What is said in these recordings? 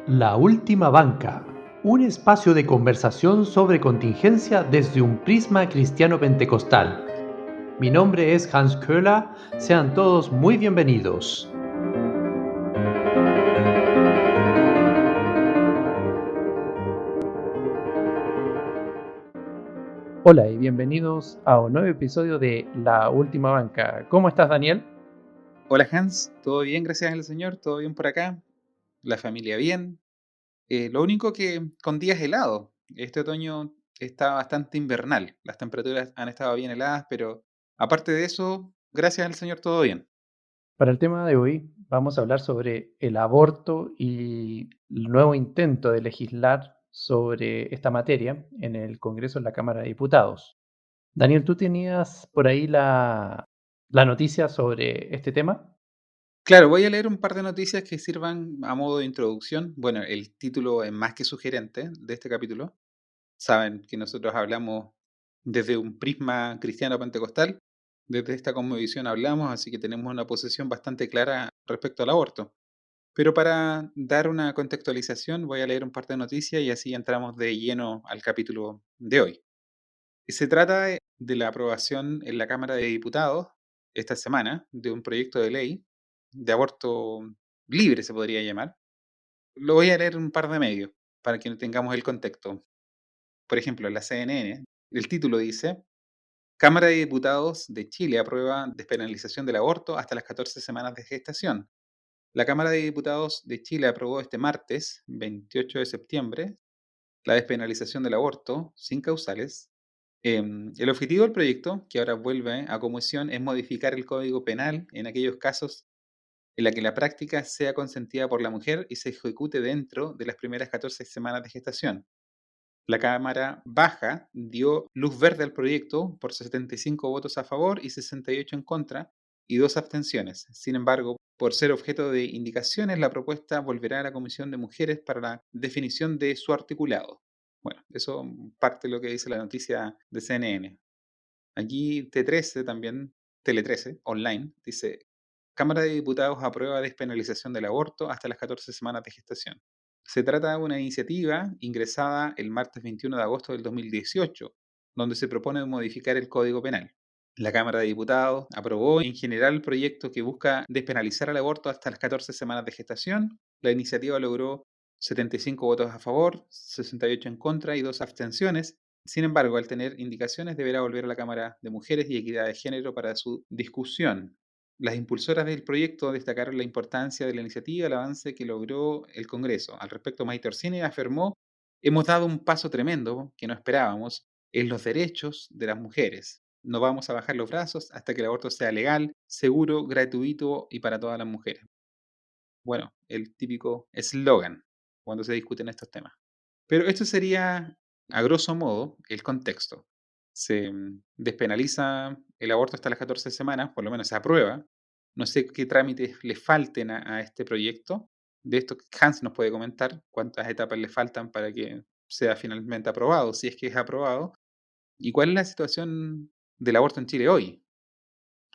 La última banca, un espacio de conversación sobre contingencia desde un prisma cristiano pentecostal. Mi nombre es Hans Köhler, sean todos muy bienvenidos. Hola y bienvenidos a un nuevo episodio de La Última Banca. ¿Cómo estás, Daniel? Hola Hans, todo bien, gracias al Señor, todo bien por acá, la familia bien. Lo único que con días helados, este otoño está bastante invernal, las temperaturas han estado bien heladas, pero aparte de eso, gracias al Señor, todo bien. Para el tema de hoy vamos a hablar sobre el aborto y el nuevo intento de legislar sobre esta materia en el Congreso, en la Cámara de Diputados. Daniel, ¿tú tenías por ahí la noticia sobre este tema? Claro, voy a leer un par de noticias que sirvan a modo de introducción. Bueno, el título es más que sugerente de este capítulo. Saben que nosotros hablamos desde un prisma cristiano pentecostal, desde esta cosmovisión hablamos, así que tenemos una posición bastante clara respecto al aborto. Pero para dar una contextualización, voy a leer un par de noticias y así entramos de lleno al capítulo de hoy. Se trata de la aprobación en la Cámara de Diputados esta semana de un proyecto de ley de aborto libre, se podría llamar. Lo voy a leer en un par de medios para que tengamos el contexto. Por ejemplo, en la CNN, el título dice: Cámara de Diputados de Chile aprueba despenalización del aborto hasta las 14 semanas de gestación. La Cámara de Diputados de Chile aprobó este martes, 28 de septiembre, la despenalización del aborto sin causales. El objetivo del proyecto, que ahora vuelve a comisión, es modificar el Código Penal en aquellos casos en la que la práctica sea consentida por la mujer y se ejecute dentro de las primeras 14 semanas de gestación. La Cámara Baja dio luz verde al proyecto por 75 votos a favor y 68 en contra y 2 abstenciones. Sin embargo, por ser objeto de indicaciones, la propuesta volverá a la Comisión de Mujeres para la definición de su articulado. Bueno, eso parte de lo que dice la noticia de CNN. Aquí T13 también, Tele 13, online, dice: Cámara de Diputados aprueba despenalización del aborto hasta las 14 semanas de gestación. Se trata de una iniciativa ingresada el martes 21 de agosto del 2018, donde se propone modificar el Código Penal. La Cámara de Diputados aprobó en general el proyecto que busca despenalizar el aborto hasta las 14 semanas de gestación. La iniciativa logró 75 votos a favor, 68 en contra y 2 abstenciones. Sin embargo, al tener indicaciones, deberá volver a la Cámara de Mujeres y Equidad de Género para su discusión. Las impulsoras del proyecto destacaron la importancia de la iniciativa y el avance que logró el Congreso. Al respecto, Maite Orsini afirmó: hemos dado un paso tremendo que no esperábamos en los derechos de las mujeres. No vamos a bajar los brazos hasta que el aborto sea legal, seguro, gratuito y para todas las mujeres. Bueno, el típico eslogan cuando se discuten estos temas. Pero esto sería, a grosso modo, el contexto. Se despenaliza el aborto hasta las 14 semanas, por lo menos se aprueba. No sé qué trámites le falten a este proyecto. De esto Hans nos puede comentar cuántas etapas le faltan para que sea finalmente aprobado, si es que es aprobado. ¿Y cuál es la situación del aborto en Chile hoy?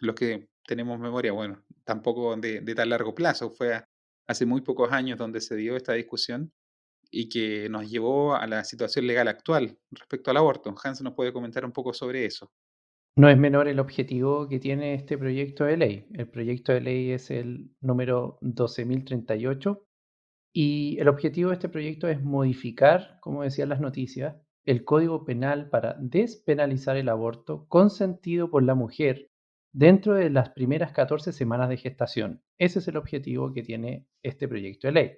Los que tenemos memoria, bueno, tampoco de tan largo plazo, fue hace muy pocos años donde se dio esta discusión y que nos llevó a la situación legal actual respecto al aborto. Hans nos puede comentar un poco sobre eso. No es menor el objetivo que tiene este proyecto de ley. El proyecto de ley es el número 12.038 y el objetivo de este proyecto es modificar, como decían las noticias, el Código Penal para despenalizar el aborto consentido por la mujer dentro de las primeras 14 semanas de gestación. Ese es el objetivo que tiene este proyecto de ley.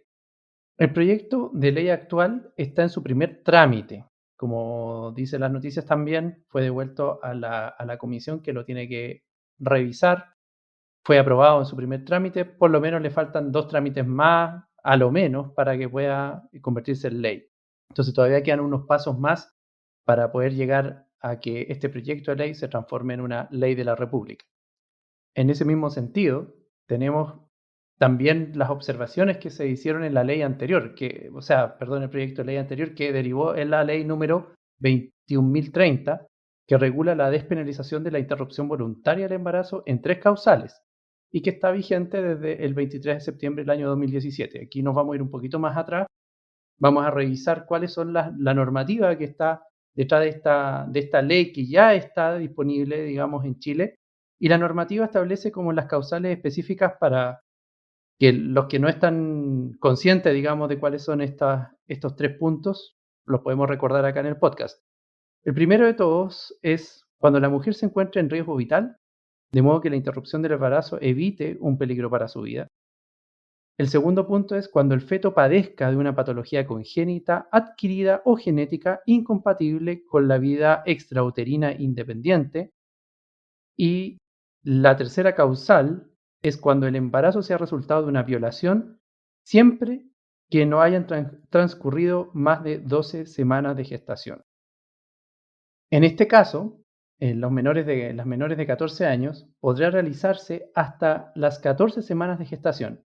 El proyecto de ley actual está en su primer trámite. Como dicen las noticias también, fue devuelto a la comisión que lo tiene que revisar. Fue aprobado en su primer trámite, por lo menos le faltan 2 trámites más, a lo menos, para que pueda convertirse en ley. Entonces todavía quedan unos pasos más para poder llegar a que este proyecto de ley se transforme en una ley de la República. En ese mismo sentido, tenemos también las observaciones que se hicieron en la ley anterior, el proyecto de ley anterior que derivó en la ley número 21.030, que regula la despenalización de la interrupción voluntaria del embarazo en 3 causales y que está vigente desde el 23 de septiembre del año 2017. Aquí nos vamos a ir un poquito más atrás vamos a revisar cuáles son la normativa que está detrás de esta ley que ya está disponible, digamos, en Chile. Y la normativa establece como las causales específicas para que los que no están conscientes, digamos, de cuáles son estos 3 puntos, los podemos recordar acá en el podcast. El primero de todos es cuando la mujer se encuentra en riesgo vital, de modo que la interrupción del embarazo evite un peligro para su vida. El segundo punto es cuando el feto padezca de una patología congénita, adquirida o genética incompatible con la vida extrauterina independiente. Y la tercera causal es cuando el embarazo sea resultado de una violación, siempre que no hayan transcurrido más de 12 semanas de gestación. En este caso, las menores de 14 años podrá realizarse hasta las 14 semanas de gestación.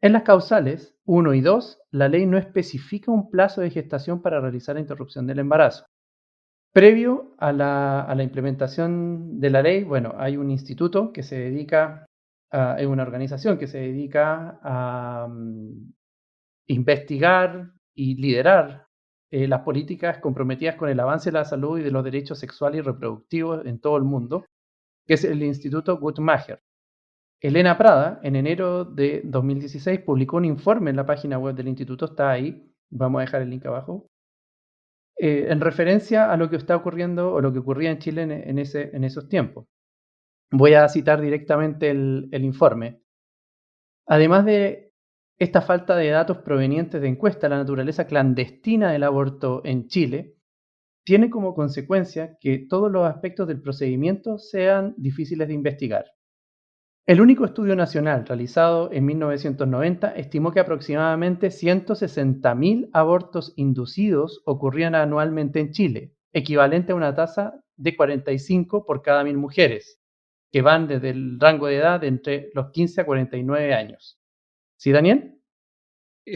En las causales 1 y 2, la ley no especifica un plazo de gestación para realizar la interrupción del embarazo. Previo a la implementación de la ley, bueno, hay un instituto que se dedica, es una organización que se dedica a investigar y liderar las políticas comprometidas con el avance de la salud y de los derechos sexuales y reproductivos en todo el mundo, que es el Instituto Guttmacher. Elena Prada, en enero de 2016, publicó un informe en la página web del instituto, está ahí, vamos a dejar el link abajo, en referencia a lo que está ocurriendo o lo que ocurría en Chile en esos tiempos. Voy a citar directamente el informe. Además de esta falta de datos provenientes de encuestas, la naturaleza clandestina del aborto en Chile tiene como consecuencia que todos los aspectos del procedimiento sean difíciles de investigar. El único estudio nacional realizado en 1990 estimó que aproximadamente 160.000 abortos inducidos ocurrían anualmente en Chile, equivalente a una tasa de 45 por cada 1.000 mujeres, que van desde el rango de edad de entre los 15 a 49 años. ¿Sí, Daniel?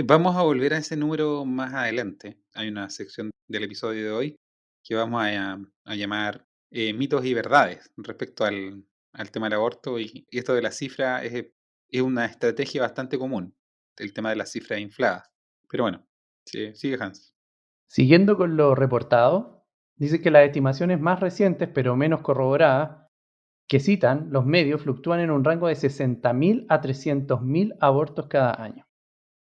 Vamos a volver a ese número más adelante. Hay una sección del episodio de hoy que vamos a llamar mitos y verdades respecto al tema del aborto y esto de la cifra es una estrategia bastante común, el tema de las cifras infladas. Pero bueno, sigue Hans. Siguiendo con lo reportado, dice que las estimaciones más recientes, pero menos corroboradas, que citan los medios fluctúan en un rango de 60.000 a 300.000 abortos cada año.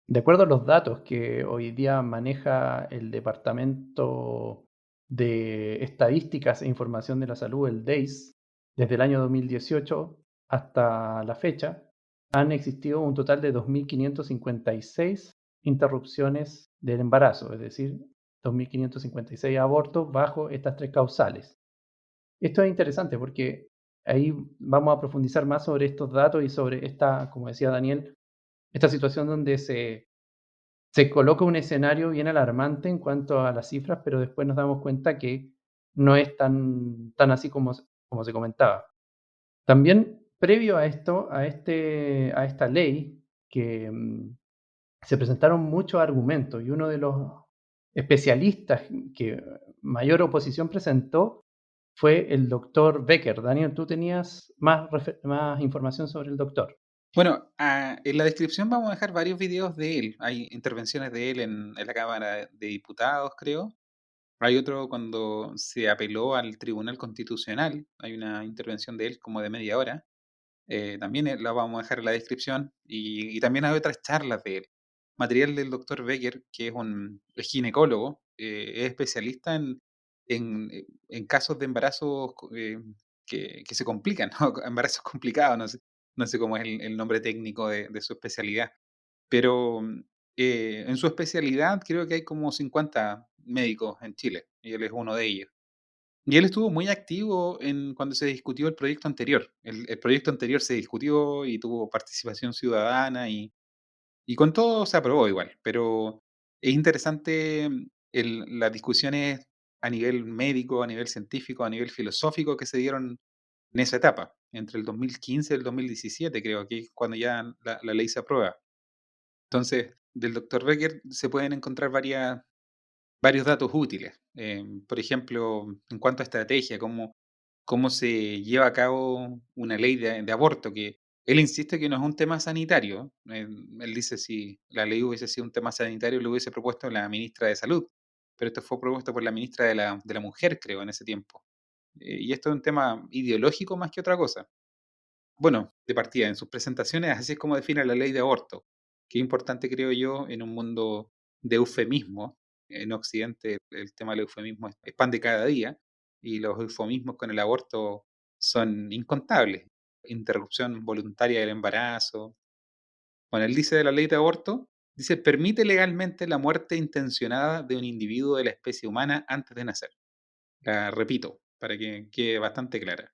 De acuerdo a los datos que hoy día maneja el Departamento de Estadísticas e Información de la Salud, el DEIS, desde el año 2018 hasta la fecha, han existido un total de 2.556 interrupciones del embarazo, es decir, 2.556 abortos bajo estas 3 causales. Esto es interesante porque ahí vamos a profundizar más sobre estos datos y sobre esta, como decía Daniel, esta situación donde se coloca un escenario bien alarmante en cuanto a las cifras, pero después nos damos cuenta que no es tan así como se comentaba. También previo a esto, a esta ley, que se presentaron muchos argumentos y uno de los especialistas que mayor oposición presentó fue el doctor Becker. Daniel, tú tenías más información sobre el doctor. Bueno, en la descripción vamos a dejar varios videos de él. Hay intervenciones de él en la Cámara de Diputados, creo. Hay otro cuando se apeló al Tribunal Constitucional. Hay una intervención de él como de media hora. También la vamos a dejar en la descripción. Y también hay otras charlas de él. Material del doctor Becker, que es ginecólogo, es especialista en casos de embarazos que se complican, ¿no? Embarazos complicados, no sé cómo es el nombre técnico de su especialidad. Pero en su especialidad creo que hay como 50 médicos en Chile, y él es uno de ellos. Y él estuvo muy activo cuando se discutió el proyecto anterior. El proyecto anterior se discutió y tuvo participación ciudadana y con todo se aprobó igual. Pero es interesante las discusiones a nivel médico, a nivel científico, a nivel filosófico que se dieron en esa etapa, entre el 2015 y el 2017, creo que es cuando ya la ley se aprueba. Entonces, del doctor Becker se pueden encontrar varios datos útiles. Por ejemplo, en cuanto a estrategia, cómo se lleva a cabo una ley de aborto, que Él insiste que no es un tema sanitario. Él dice si la ley hubiese sido un tema sanitario, lo hubiese propuesto la ministra de Salud, pero esto fue propuesto por la ministra de la Mujer, creo, en ese tiempo. Y esto es un tema ideológico más que otra cosa. Bueno, de partida, en sus presentaciones, así es como define la ley de aborto, que es importante, creo yo, en un mundo de eufemismo. En Occidente el tema del eufemismo es pan de cada día y los eufemismos con el aborto son incontables. Interrupción voluntaria del embarazo. Bueno, él dice de la ley de aborto, dice, permite legalmente la muerte intencionada de un individuo de la especie humana antes de nacer. La repito, para que quede bastante clara.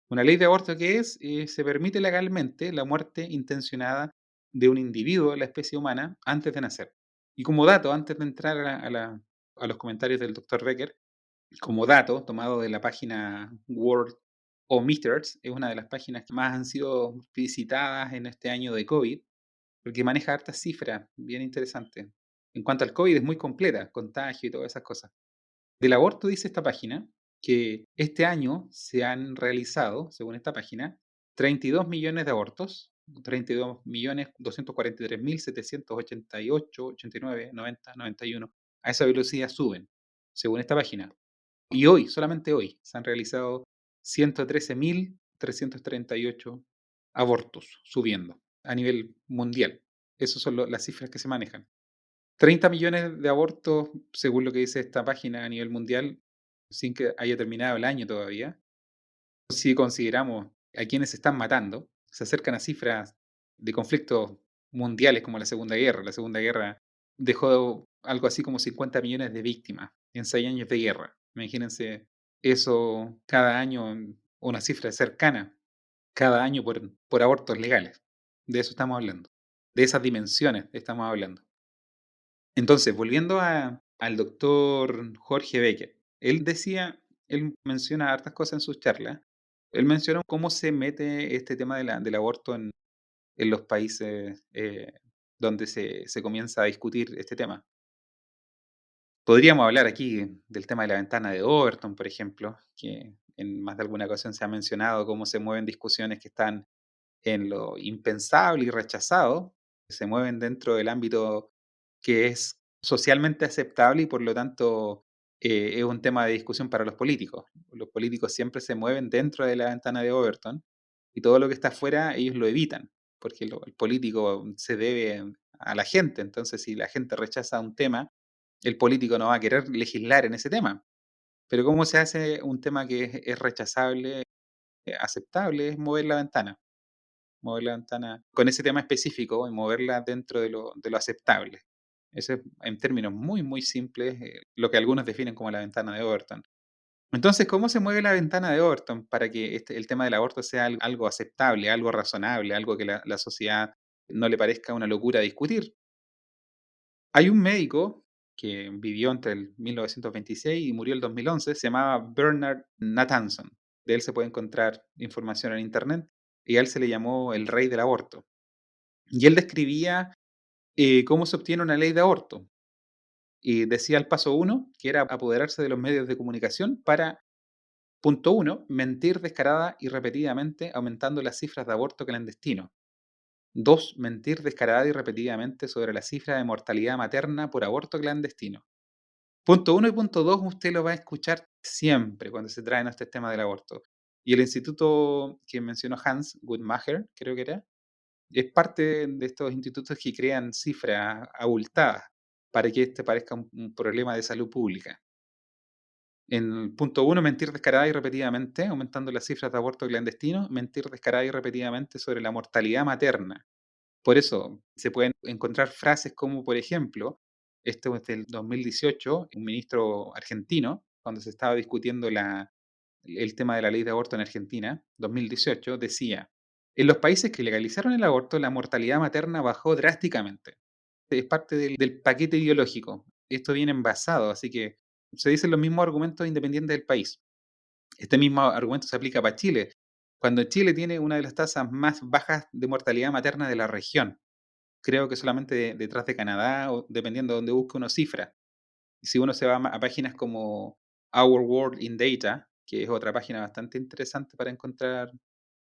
Una ley de aborto que es, se permite legalmente la muerte intencionada de un individuo de la especie humana antes de nacer. Y como dato, antes de entrar a los comentarios del doctor Becker, como dato tomado de la página World Meters, es una de las páginas que más han sido visitadas en este año de COVID, porque maneja hartas cifras bien interesantes. En cuanto al COVID es muy completa, contagio y todas esas cosas. Del aborto dice esta página que este año se han realizado, según esta página, 32 millones de abortos, 32.243.788, 89, 90, 91. A esa velocidad suben, según esta página. Y hoy, solamente hoy, se han realizado 113.338 abortos, subiendo a nivel mundial. Esas son las cifras que se manejan. 30 millones de abortos, según lo que dice esta página a nivel mundial, sin que haya terminado el año todavía. Si consideramos a quienes se están matando, se acercan a cifras de conflictos mundiales como la Segunda Guerra. La Segunda Guerra dejó algo así como 50 millones de víctimas en 6 años de guerra. Imagínense eso cada año, una cifra cercana, cada año por abortos legales. De eso estamos hablando. De esas dimensiones estamos hablando. Entonces, volviendo al doctor Jorge Becker, él menciona hartas cosas en sus charlas. Él menciona cómo se mete este tema del aborto en los países donde se comienza a discutir este tema. Podríamos hablar aquí del tema de la ventana de Overton, por ejemplo, que en más de alguna ocasión se ha mencionado cómo se mueven discusiones que están en lo impensable y rechazado, se mueven dentro del ámbito que es socialmente aceptable y por lo tanto es un tema de discusión para los políticos. Los políticos siempre se mueven dentro de la ventana de Overton y todo lo que está afuera ellos lo evitan, porque el político se debe a la gente, entonces si la gente rechaza un tema, el político no va a querer legislar en ese tema. Pero ¿cómo se hace un tema que es rechazable, aceptable? Es mover la ventana con ese tema específico y moverla dentro de lo aceptable. Eso es, en términos muy, muy simples, lo que algunos definen como la ventana de Overton. Entonces, ¿cómo se mueve la ventana de Overton para que el tema del aborto sea algo aceptable, algo razonable, algo que la sociedad no le parezca una locura discutir? Hay un médico que vivió entre el 1926 y murió el 2011, se llamaba Bernard Nathanson. De él se puede encontrar información en internet y a él se le llamó el rey del aborto. Y él describía cómo se obtiene una ley de aborto. Y decía el paso uno, que era apoderarse de los medios de comunicación para, punto uno, mentir descarada y repetidamente aumentando las cifras de aborto clandestino. Dos, mentir descarada y repetidamente sobre la cifra de mortalidad materna por aborto clandestino. Punto uno y punto dos usted lo va a escuchar siempre cuando se traen este tema del aborto. Y el instituto que mencionó Hans Guttmacher, creo que era, es parte de estos institutos que crean cifras abultadas para que este parezca un problema de salud pública. En el punto uno, mentir descarada y repetidamente, aumentando las cifras de aborto clandestino, mentir descarada y repetidamente sobre la mortalidad materna. Por eso se pueden encontrar frases como, por ejemplo, esto es del 2018, un ministro argentino, cuando se estaba discutiendo el tema de la ley de aborto en Argentina, 2018, decía, en los países que legalizaron el aborto, la mortalidad materna bajó drásticamente. Es parte del paquete ideológico. Esto viene envasado, así que se dicen los mismos argumentos independientes del país. Este mismo argumento se aplica para Chile, cuando Chile tiene una de las tasas más bajas de mortalidad materna de la región. Creo que solamente detrás de Canadá, o dependiendo de donde busque uno cifra. Y si uno se va a páginas como Our World in Data, que es otra página bastante interesante para encontrar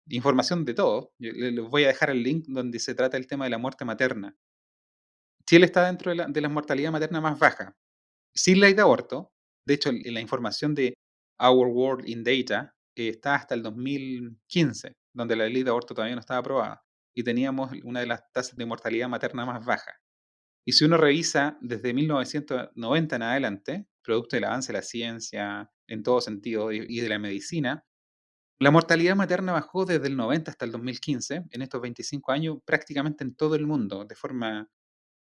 información de todo. Yo les voy a dejar el link donde se trata el tema de la muerte materna. Chile está dentro de la mortalidad materna más baja. Sin ley de aborto, de hecho, en la información de Our World in Data está hasta el 2015, donde la ley de aborto todavía no estaba aprobada, y teníamos una de las tasas de mortalidad materna más bajas. Y si uno revisa desde 1990 en adelante, producto del avance de la ciencia en todo sentido y de la medicina, la mortalidad materna bajó desde el 90 hasta el 2015, en estos 25 años, prácticamente en todo el mundo, de forma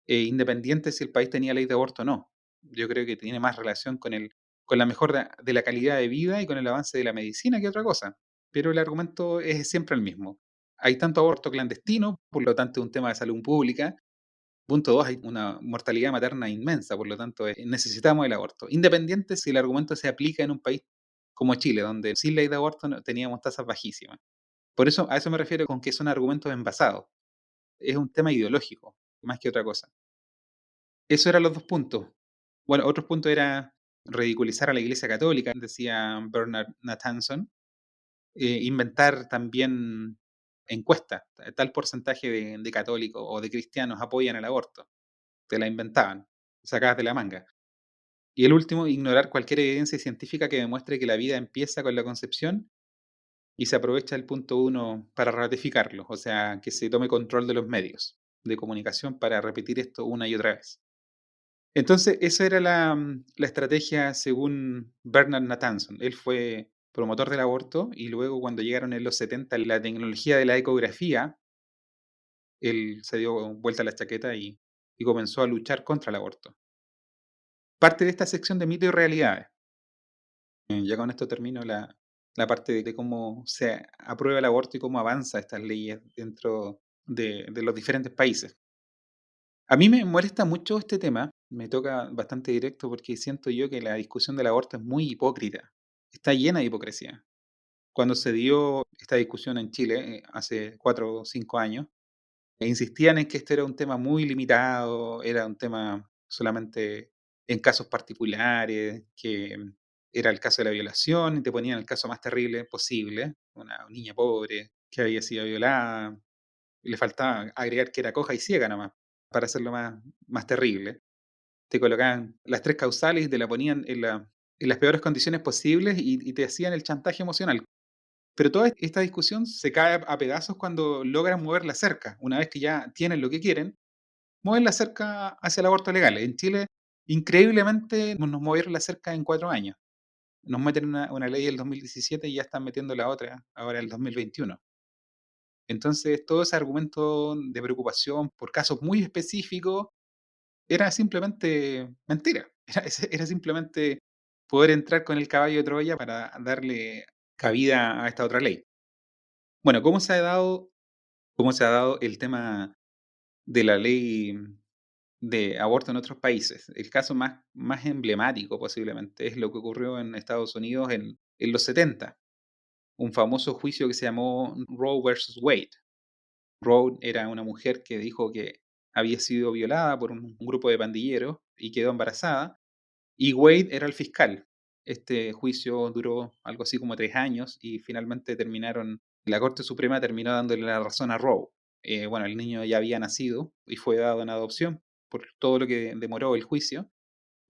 independiente si el país tenía ley de aborto o no. Yo creo que tiene más relación con la mejora de la calidad de vida y con el avance de la medicina que otra cosa. Pero el argumento es siempre el mismo. Hay tanto aborto clandestino, por lo tanto es un tema de salud pública. Punto dos, hay una mortalidad materna inmensa, por lo tanto necesitamos el aborto. Independiente si el argumento se aplica en un país como Chile, donde sin ley de aborto teníamos tasas bajísimas. Por eso, a eso me refiero con que son argumentos envasados. Es un tema ideológico, más que otra cosa. Esos eran los 2 puntos. Bueno, otro punto era ridiculizar a la Iglesia Católica, decía Bernard Nathanson, inventar también encuestas, tal porcentaje de católicos o de cristianos apoyan el aborto. Te la inventaban, sacadas de la manga. Y el último, ignorar cualquier evidencia científica que demuestre que la vida empieza con la concepción y se aprovecha el punto uno para ratificarlo, o sea, que se tome control de los medios de comunicación para repetir esto una y otra vez. Entonces, esa era la estrategia según Bernard Nathanson. Él fue promotor del aborto y luego cuando llegaron en los 70 la tecnología de la ecografía, él se dio vuelta a la chaqueta y comenzó a luchar contra el aborto. Parte de esta sección de mitos y realidades. Ya con esto termino la parte de cómo se aprueba el aborto y cómo avanza estas leyes dentro de los diferentes países. A mí me molesta mucho este tema, me toca bastante directo porque siento yo que la discusión del aborto es muy hipócrita, está llena de hipocresía. Cuando se dio esta discusión en Chile, hace 4 o 5 años, insistían en que este era un tema muy limitado, era un tema solamente en casos particulares, que era el caso de la violación, y te ponían el caso más terrible posible, una niña pobre que había sido violada, y le faltaba agregar que era coja y ciega nomás, para hacerlo más terrible. Te colocaban las 3 causales y te la ponían en las peores condiciones posibles y te hacían el chantaje emocional. Pero toda esta discusión se cae a pedazos cuando logran mover la cerca. Una vez que ya tienen lo que quieren, mueven la cerca hacia el aborto legal. En Chile, increíblemente, nos movieron la cerca en 4 años. Nos meten una ley del 2017 y ya están metiendo la otra, ahora el 2021. Entonces, todo ese argumento de preocupación por casos muy específicos era simplemente mentira. Era simplemente poder entrar con el caballo de Troya para darle cabida a esta otra ley. Bueno, cómo se ha dado el tema de la ley de aborto en otros países? El caso más emblemático posiblemente es lo que ocurrió en Estados Unidos en los 70, un famoso juicio que se llamó Roe versus Wade. Roe era una mujer que dijo que había sido violada por un grupo de pandilleros y quedó embarazada, y Wade era el fiscal. Este juicio duró algo así como 3 años y finalmente la Corte Suprema terminó dándole la razón a Roe. Bueno, el niño ya había nacido y fue dado en adopción por todo lo que demoró el juicio,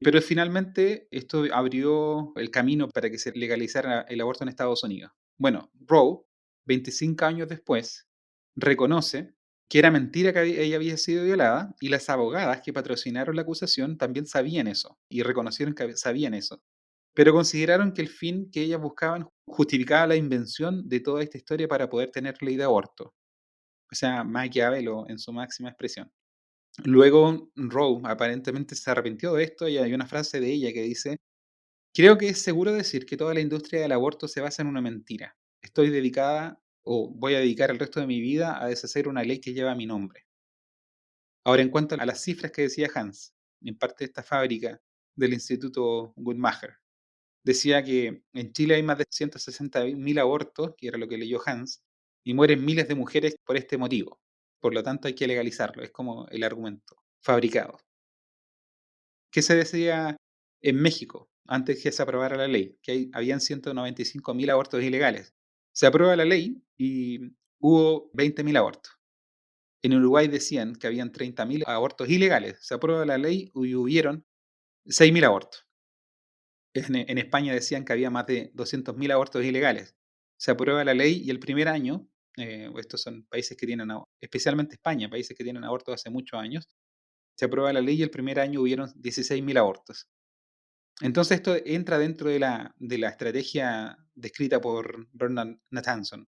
pero finalmente esto abrió el camino para que se legalizara el aborto en Estados Unidos. Bueno, Roe, 25 años después, reconoce que era mentira que ella había sido violada y las abogadas que patrocinaron la acusación también sabían eso y reconocieron que sabían eso, pero consideraron que el fin que ellas buscaban justificaba la invención de toda esta historia para poder tener ley de aborto. O sea, Maquiavelo en su máxima expresión. Luego, Roe aparentemente se arrepintió de esto y hay una frase de ella que dice: "Creo que es seguro decir que toda la industria del aborto se basa en una mentira. Estoy dedicada o voy a dedicar el resto de mi vida a deshacer una ley que lleva mi nombre". Ahora, en cuanto a las cifras que decía Hans, en parte de esta fábrica del Instituto Guttmacher, decía que en Chile hay más de 160.000 abortos, que era lo que leyó Hans, y mueren miles de mujeres por este motivo. Por lo tanto, hay que legalizarlo. Es como el argumento fabricado. ¿Qué se decía en México antes que se aprobara la ley? Que habían 195.000 abortos ilegales. Se aprueba la ley y hubo 20.000 abortos. En Uruguay decían que habían 30.000 abortos ilegales. Se aprueba la ley y hubieron 6.000 abortos. En España decían que había más de 200.000 abortos ilegales. Se aprueba la ley y el primer año, estos son países que tienen, especialmente España, países que tienen abortos hace muchos años, se aprueba la ley y el primer año hubieron 16.000 abortos. Entonces esto entra dentro de la estrategia descrita por Bernard Nathanson.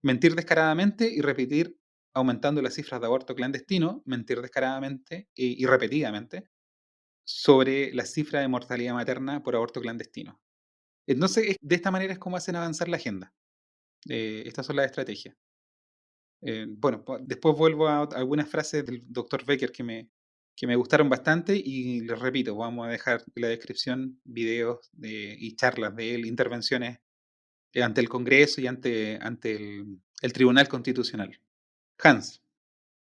Mentir descaradamente y repetir aumentando las cifras de aborto clandestino, mentir descaradamente y repetidamente sobre la cifra de mortalidad materna por aborto clandestino. Entonces, de esta manera es como hacen avanzar la agenda. Estas son las estrategias. Bueno, después vuelvo a algunas frases del doctor Becker que me gustaron bastante y les repito, vamos a dejar en la descripción videos y charlas de él, intervenciones ante el Congreso y ante el Tribunal Constitucional. Hans.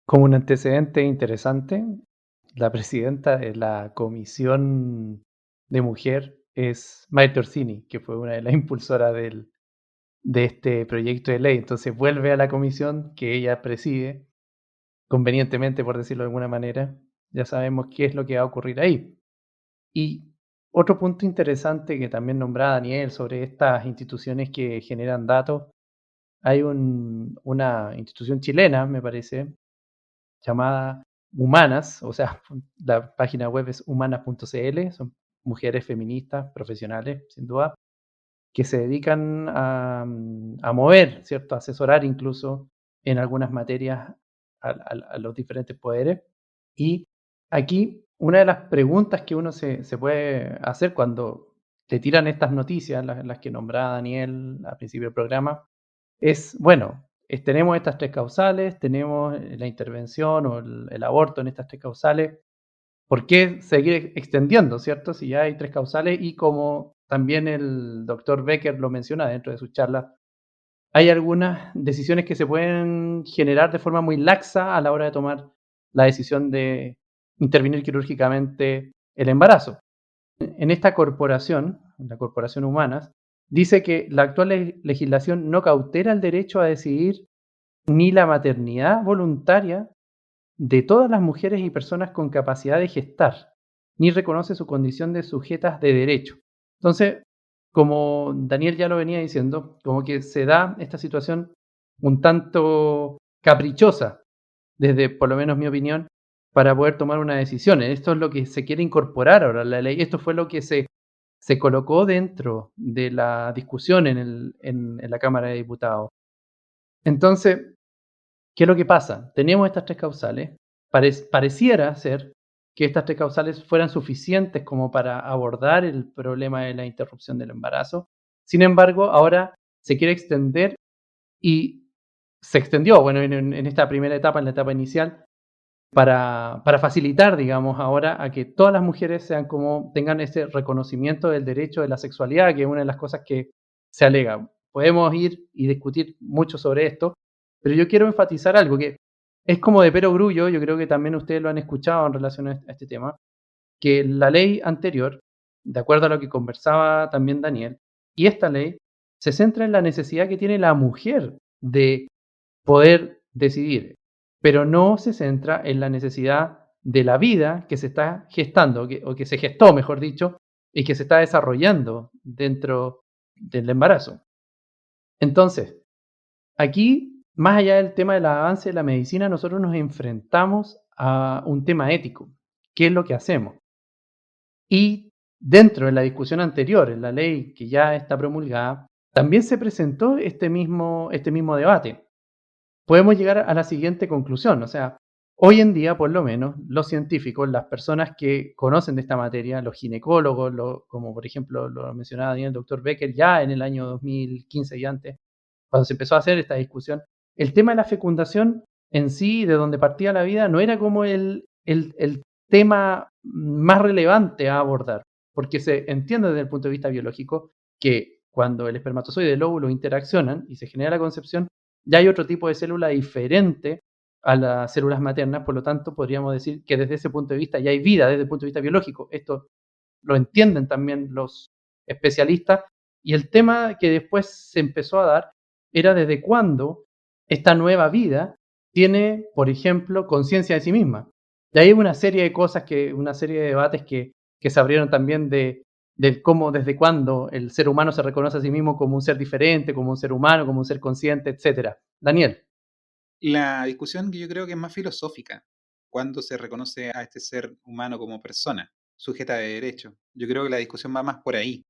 Como un antecedente interesante, la presidenta de la Comisión de Mujer es Maite Orsini, que fue una de las impulsoras de este proyecto de ley. Entonces vuelve a la comisión que ella preside, convenientemente, por decirlo de alguna manera. Ya sabemos qué es lo que va a ocurrir ahí. Y otro punto interesante que también nombraba Daniel sobre estas instituciones que generan datos, hay una institución chilena, me parece, llamada Humanas, o sea, la página web es humanas.cl, son mujeres feministas, profesionales, sin duda, que se dedican a mover, ¿cierto? A asesorar incluso en algunas materias a los diferentes poderes. Y aquí una de las preguntas que uno se puede hacer cuando te tiran estas noticias, las que nombraba Daniel al principio del programa, es, bueno, tenemos estas tres causales, tenemos la intervención o el aborto en estas tres causales. ¿Por qué seguir extendiendo, cierto? Si ya hay tres causales y como también el doctor Becker lo menciona dentro de su charla, hay algunas decisiones que se pueden generar de forma muy laxa a la hora de tomar la decisión de intervenir quirúrgicamente el embarazo. En esta corporación, en la Corporación Humanas, dice que la actual legislación no cautela el derecho a decidir ni la maternidad voluntaria de todas las mujeres y personas con capacidad de gestar, ni reconoce su condición de sujetas de derecho. Entonces, como Daniel ya lo venía diciendo, como que se da esta situación un tanto caprichosa, desde por lo menos mi opinión, para poder tomar una decisión. Esto es lo que se quiere incorporar ahora a la ley. Esto fue lo que se colocó dentro de la discusión en la Cámara de Diputados. Entonces, ¿qué es lo que pasa? Tenemos estas tres causales. Pareciera ser que estas tres causales fueran suficientes como para abordar el problema de la interrupción del embarazo. Sin embargo, ahora se quiere extender y se extendió, bueno, en esta primera etapa, en la etapa inicial, para facilitar, digamos, ahora a que todas las mujeres tengan ese reconocimiento del derecho de la sexualidad, que es una de las cosas que se alega. Podemos ir y discutir mucho sobre esto, pero yo quiero enfatizar algo que es como de perogrullo, yo creo que también ustedes lo han escuchado en relación a este tema, que la ley anterior, de acuerdo a lo que conversaba también Daniel, y esta ley se centra en la necesidad que tiene la mujer de poder decidir, pero no se centra en la necesidad de la vida que se está gestando, o que se gestó, mejor dicho, y que se está desarrollando dentro del embarazo. Entonces, aquí, más allá del tema del avance de la medicina, nosotros nos enfrentamos a un tema ético. ¿Qué es lo que hacemos? Y dentro de la discusión anterior, en la ley que ya está promulgada, también se presentó este mismo debate. Podemos llegar a la siguiente conclusión, o sea, hoy en día, por lo menos, los científicos, las personas que conocen de esta materia, los ginecólogos, como por ejemplo lo mencionaba Daniel, el doctor Becker, ya en el año 2015 y antes, cuando se empezó a hacer esta discusión, el tema de la fecundación en sí, de donde partía la vida, no era como el tema más relevante a abordar, porque se entiende desde el punto de vista biológico que cuando el espermatozoide y el óvulo interaccionan y se genera la concepción, ya hay otro tipo de célula diferente a las células maternas, por lo tanto podríamos decir que desde ese punto de vista ya hay vida desde el punto de vista biológico. Esto lo entienden también los especialistas. Y el tema que después se empezó a dar era desde cuándo esta nueva vida tiene, por ejemplo, conciencia de sí misma. De ahí una serie de cosas, una serie de debates que se abrieron también de cómo, desde cuándo el ser humano se reconoce a sí mismo como un ser diferente, como un ser humano, como un ser consciente, etcétera. Daniel. La discusión que yo creo que es más filosófica, cuando se reconoce a este ser humano como persona, sujeta de derecho. Yo creo que la discusión va más por ahí.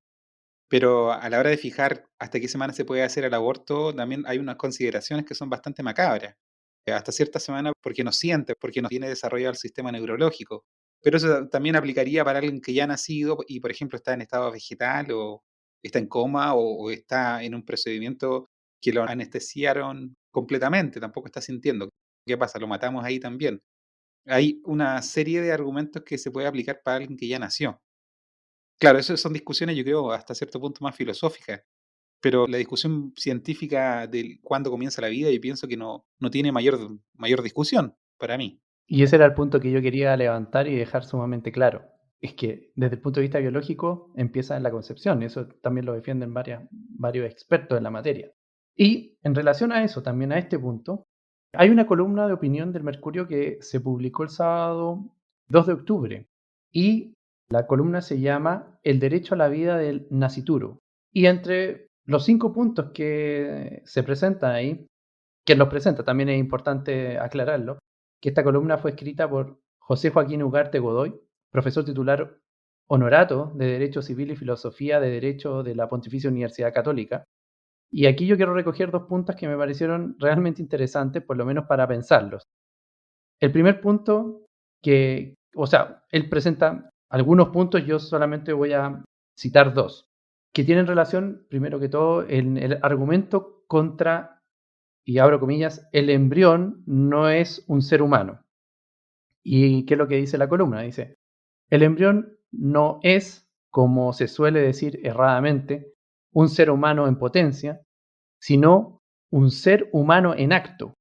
Pero a la hora de fijar hasta qué semana se puede hacer el aborto, también hay unas consideraciones que son bastante macabras. Hasta cierta semana porque no siente, porque no tiene desarrollado el sistema neurológico. Pero eso también aplicaría para alguien que ya ha nacido y, por ejemplo, está en estado vegetal o está en coma o está en un procedimiento que lo anestesiaron completamente, tampoco está sintiendo. ¿Qué pasa? Lo matamos ahí también. Hay una serie de argumentos que se puede aplicar para alguien que ya nació. Claro, esas son discusiones, yo creo, hasta cierto punto más filosóficas, pero la discusión científica de cuándo comienza la vida, yo pienso que no tiene mayor discusión para mí. Y ese era el punto que yo quería levantar y dejar sumamente claro. Es que desde el punto de vista biológico empieza en la concepción, y eso también lo defienden varios expertos en la materia. Y en relación a eso, también a este punto, hay una columna de opinión del Mercurio que se publicó el sábado 2 de octubre y la columna se llama El derecho a la vida del nascituro. Y entre los 5 puntos que se presentan ahí, quien los presenta, también es importante aclararlo, que esta columna fue escrita por José Joaquín Ugarte Godoy, profesor titular honorato de Derecho Civil y Filosofía de Derecho de la Pontificia Universidad Católica. Y aquí yo quiero recoger 2 puntos que me parecieron realmente interesantes, por lo menos para pensarlos. El primer punto él presenta algunos puntos, yo solamente voy a citar 2, que tienen relación, primero que todo, en el argumento contra, y abro comillas, el embrión no es un ser humano. ¿Y qué es lo que dice la columna? Dice, el embrión no es, como se suele decir erradamente, un ser humano en potencia, sino un ser humano en acto,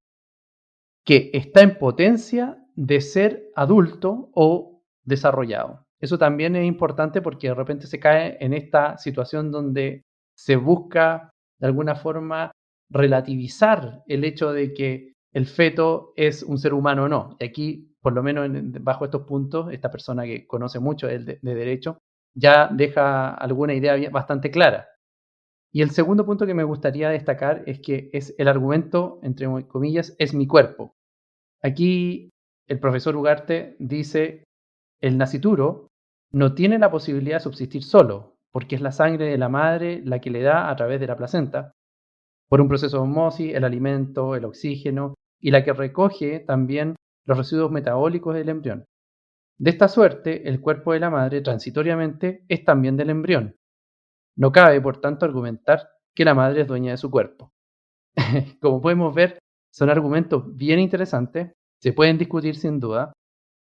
que está en potencia de ser adulto o desarrollado. Eso también es importante porque de repente se cae en esta situación donde se busca de alguna forma relativizar el hecho de que el feto es un ser humano o no. Y aquí, por lo menos bajo estos puntos, esta persona que conoce mucho de derecho ya deja alguna idea bastante clara. Y el segundo punto que me gustaría destacar es que es el argumento, entre comillas, es mi cuerpo. Aquí el profesor Ugarte dice, el nascituro no tiene la posibilidad de subsistir solo, porque es la sangre de la madre la que le da a través de la placenta, por un proceso de osmosis, el alimento, el oxígeno, y la que recoge también los residuos metabólicos del embrión. De esta suerte, el cuerpo de la madre transitoriamente es también del embrión. No cabe, por tanto, argumentar que la madre es dueña de su cuerpo. Como podemos ver, son argumentos bien interesantes, se pueden discutir sin duda,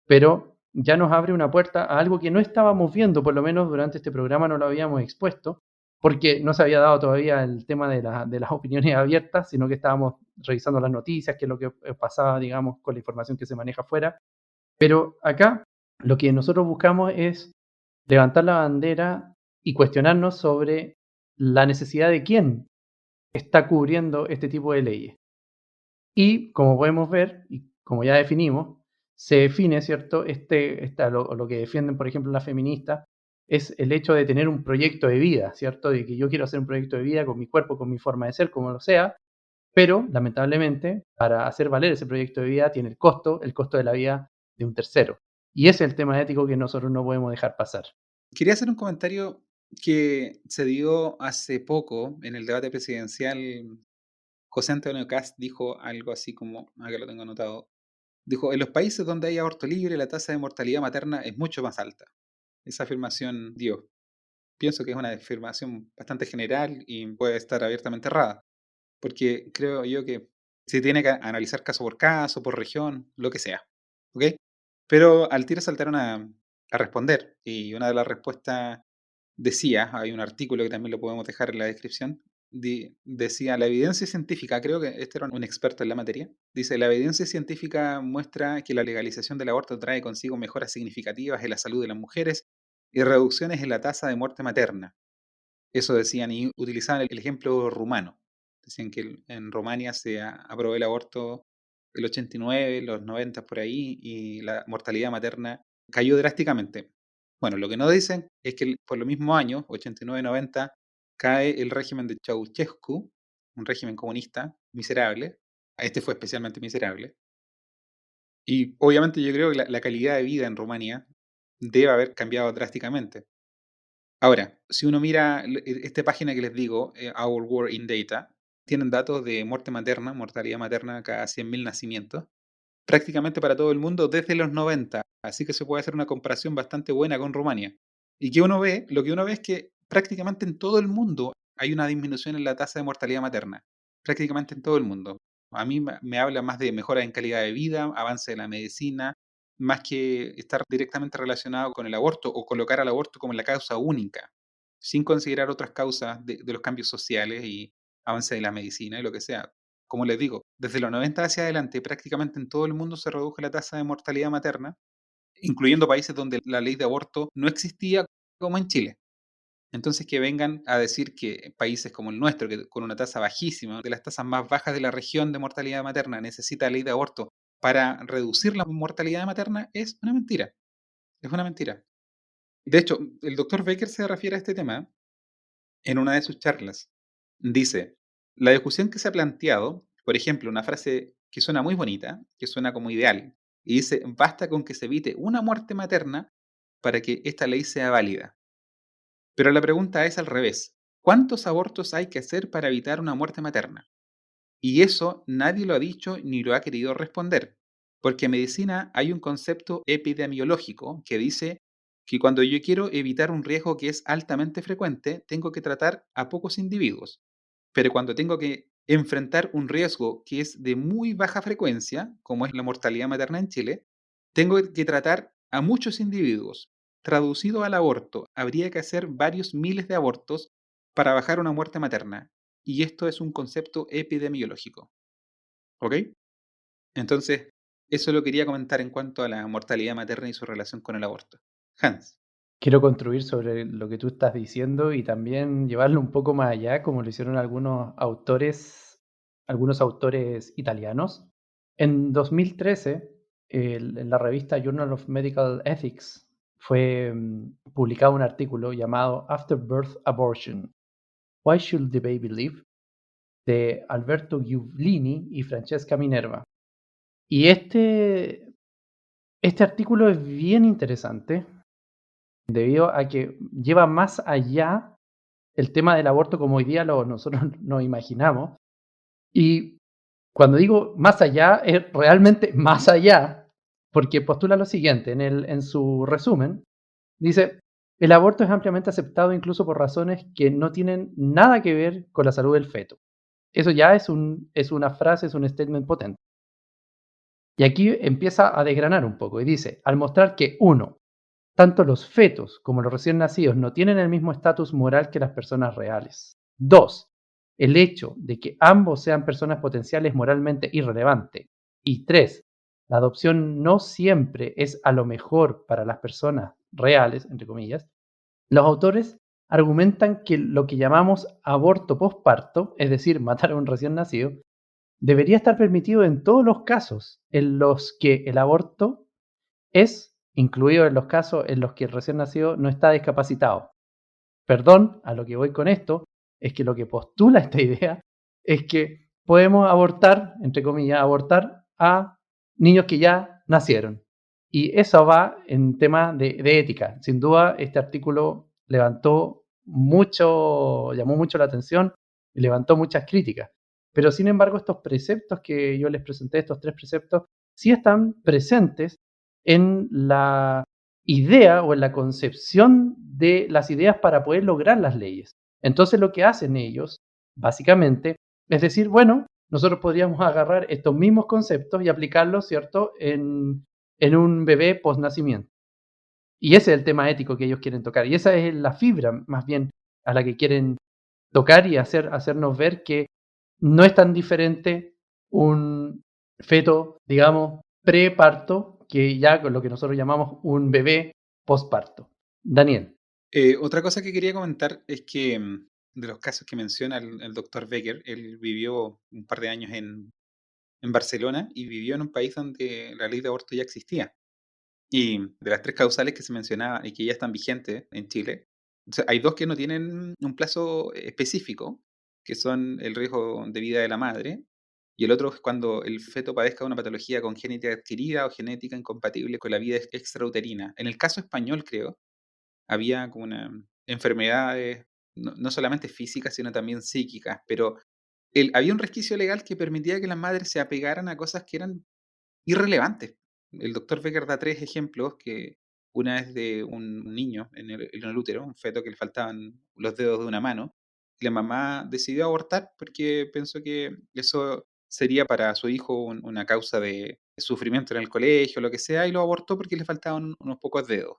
pero ya nos abre una puerta a algo que no estábamos viendo, por lo menos durante este programa no lo habíamos expuesto, porque no se había dado todavía el tema de las opiniones abiertas, sino que estábamos revisando las noticias, qué es lo que pasaba, digamos, con la información que se maneja afuera. Pero acá lo que nosotros buscamos es levantar la bandera y cuestionarnos sobre la necesidad de quién está cubriendo este tipo de leyes. Y como podemos ver, y como ya definimos, se define, ¿cierto? Lo que defienden, por ejemplo, las feministas, es el hecho de tener un proyecto de vida, ¿cierto? De que yo quiero hacer un proyecto de vida con mi cuerpo, con mi forma de ser, como lo sea, pero lamentablemente, para hacer valer ese proyecto de vida tiene el costo de la vida de un tercero. Y ese es el tema ético que nosotros no podemos dejar pasar. Quería hacer un comentario que se dio hace poco en el debate presidencial. José Antonio Kast dijo algo así como, acá lo tengo anotado, dijo, en los países donde hay aborto libre, la tasa de mortalidad materna es mucho más alta. Esa afirmación dio. Pienso que es una afirmación bastante general y puede estar abiertamente errada, porque creo yo que se tiene que analizar caso, por región, lo que sea. ¿Ok? Pero al tiro saltaron a responder y una de las respuestas decía, hay un artículo que también lo podemos dejar en la descripción, decía, la evidencia científica, creo que este era un experto en la materia, dice, la evidencia científica muestra que la legalización del aborto trae consigo mejoras significativas en la salud de las mujeres y reducciones en la tasa de muerte materna. Eso decían y utilizaban el ejemplo rumano. Decían que en Rumania se aprobó el aborto el 89, los 90 por ahí, y la mortalidad materna cayó drásticamente. Bueno, lo que no dicen es que por los mismos años, 89-90, cae el régimen de Ceausescu, un régimen comunista miserable. Este fue especialmente miserable. Y obviamente yo creo que la calidad de vida en Rumania debe haber cambiado drásticamente. Ahora, si uno mira esta página que les digo, Our War in Data, tienen datos de muerte materna, mortalidad materna cada 100.000 nacimientos, prácticamente para todo el mundo desde los 90. Así que se puede hacer una comparación bastante buena con Rumania. Y que uno ve, lo que uno ve es que prácticamente en todo el mundo hay una disminución en la tasa de mortalidad materna. Prácticamente en todo el mundo. A mí me habla más de mejora en calidad de vida, avance de la medicina, más que estar directamente relacionado con el aborto o colocar al aborto como la causa única, sin considerar otras causas de los cambios sociales y avance de la medicina y lo que sea. Como les digo, desde los 90 hacia adelante, prácticamente en todo el mundo se redujo la tasa de mortalidad materna, incluyendo países donde la ley de aborto no existía, como en Chile. Entonces, que vengan a decir que países como el nuestro, que con una tasa bajísima, de las tasas más bajas de la región de mortalidad materna, necesita ley de aborto para reducir la mortalidad materna, es una mentira. Es una mentira. De hecho, el doctor Baker se refiere a este tema en una de sus charlas. Dice, la discusión que se ha planteado, por ejemplo, una frase que suena muy bonita, que suena como ideal, y dice, basta con que se evite una muerte materna para que esta ley sea válida. Pero la pregunta es al revés. ¿Cuántos abortos hay que hacer para evitar una muerte materna? Y eso nadie lo ha dicho ni lo ha querido responder, porque en medicina hay un concepto epidemiológico que dice que cuando yo quiero evitar un riesgo que es altamente frecuente, tengo que tratar a pocos individuos, pero cuando tengo que enfrentar un riesgo que es de muy baja frecuencia, como es la mortalidad materna en Chile, tengo que tratar a muchos individuos. Traducido al aborto, habría que hacer varios miles de abortos para bajar una muerte materna. Y esto es un concepto epidemiológico. ¿Ok? Entonces, eso lo quería comentar en cuanto a la mortalidad materna y su relación con el aborto. Hans. Quiero construir sobre lo que tú estás diciendo y también llevarlo un poco más allá, como lo hicieron algunos autores italianos. En 2013, en la revista Journal of Medical Ethics fue publicado un artículo llamado Afterbirth Abortion: Why Should the Baby Live? De Alberto Giublini y Francesca Minerva. Y este artículo es bien interesante debido a que lleva más allá el tema del aborto como hoy día nosotros nos imaginamos. Y cuando digo más allá, es realmente más allá, porque postula lo siguiente en su resumen. Dice, el aborto es ampliamente aceptado incluso por razones que no tienen nada que ver con la salud del feto. Eso ya es una frase, es un statement potente. Y aquí empieza a desgranar un poco y dice, al mostrar que uno, tanto los fetos como los recién nacidos no tienen el mismo estatus moral que las personas reales. 2. El hecho de que ambos sean personas potenciales moralmente irrelevante. Y 3. La adopción no siempre es a lo mejor para las personas reales, entre comillas. Los autores argumentan que lo que llamamos aborto postparto, es decir, matar a un recién nacido, debería estar permitido en todos los casos en los que el aborto es incluido en los casos en los que el recién nacido no está discapacitado. Perdón, a lo que voy con esto es que lo que postula esta idea es que podemos abortar, entre comillas, abortar a niños que ya nacieron. Y eso va en tema de ética. Sin duda, este artículo llamó mucho la atención y levantó muchas críticas. Pero sin embargo, estos preceptos que yo les presenté, estos 3 preceptos, sí están presentes en la idea o en la concepción de las ideas para poder lograr las leyes. Entonces lo que hacen ellos, básicamente, es decir, bueno, nosotros podríamos agarrar estos mismos conceptos y aplicarlos, ¿cierto?, en un bebé post-nacimiento. Y ese es el tema ético que ellos quieren tocar. Y esa es la fibra, más bien, a la que quieren tocar y hacernos ver que no es tan diferente un feto, digamos, preparto, que ya con lo que nosotros llamamos un bebé posparto. Daniel. Otra cosa que quería comentar es que de los casos que menciona el doctor Becker. Él vivió un par de años en Barcelona y vivió en un país donde la ley de aborto ya existía. Y de las 3 causales que se mencionaban y que ya están vigentes en Chile, o sea, hay 2 que no tienen un plazo específico, que son el riesgo de vida de la madre, y el otro es cuando el feto padezca una patología congénita adquirida o genética incompatible con la vida extrauterina. En el caso español, creo, había como una enfermedades, no solamente físicas, sino también psíquicas, pero había un resquicio legal que permitía que las madres se apegaran a cosas que eran irrelevantes. El doctor Becker da 3 ejemplos, que una es de un niño en el útero, un feto que le faltaban los dedos de una mano, y la mamá decidió abortar porque pensó que eso sería para su hijo una causa de sufrimiento en el colegio, lo que sea, y lo abortó porque le faltaban unos pocos dedos.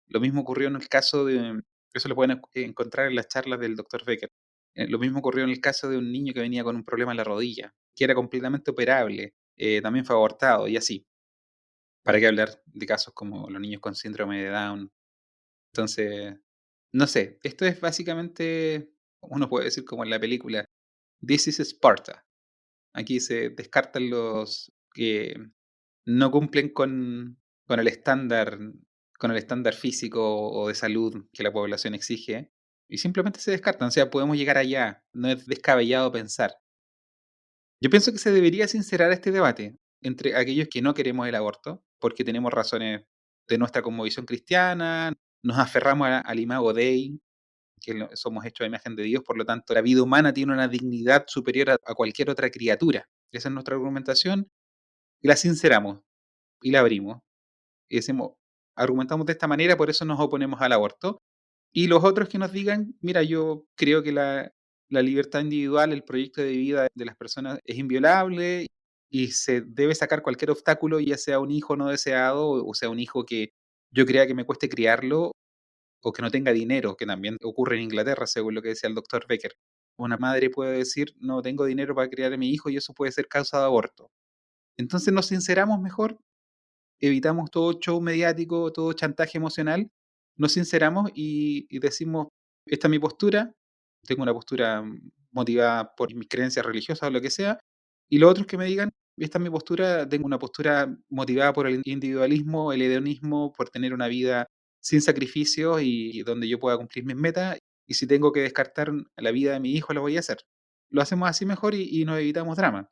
Lo mismo ocurrió en el caso de eso lo pueden encontrar en las charlas del doctor Becker. Lo mismo ocurrió en el caso de un niño que venía con un problema en la rodilla, que era completamente operable, también fue abortado y así. ¿Para qué hablar de casos como los niños con síndrome de Down? Entonces, no sé, esto es básicamente, uno puede decir como en la película, This is Sparta. Aquí se descartan los que no cumplen con el estándar físico o de salud que la población exige, y simplemente se descartan. O sea, podemos llegar allá, no es descabellado pensar. Yo pienso que se debería sincerar este debate entre aquellos que no queremos el aborto, porque tenemos razones de nuestra cosmovisión cristiana, nos aferramos al imago Dei, que somos hechos a imagen de Dios, por lo tanto la vida humana tiene una dignidad superior a cualquier otra criatura. Esa es nuestra argumentación y la sinceramos y la abrimos y decimos, argumentamos de esta manera, por eso nos oponemos al aborto. Y los otros que nos digan, mira, yo creo que la libertad individual, el proyecto de vida de las personas es inviolable y se debe sacar cualquier obstáculo, ya sea un hijo no deseado o sea un hijo que yo crea que me cueste criarlo o que no tenga dinero, que también ocurre en Inglaterra, según lo que decía el doctor Becker. Una madre puede decir, no tengo dinero para criar a mi hijo y eso puede ser causa de aborto. Entonces nos sinceramos mejor, evitamos todo show mediático, todo chantaje emocional, nos sinceramos y decimos, esta es mi postura, tengo una postura motivada por mis creencias religiosas o lo que sea, y los otros que me digan, esta es mi postura, tengo una postura motivada por el individualismo, el hedonismo, por tener una vida sin sacrificios y donde yo pueda cumplir mis metas, y si tengo que descartar la vida de mi hijo, lo voy a hacer. Lo hacemos así mejor y nos evitamos drama,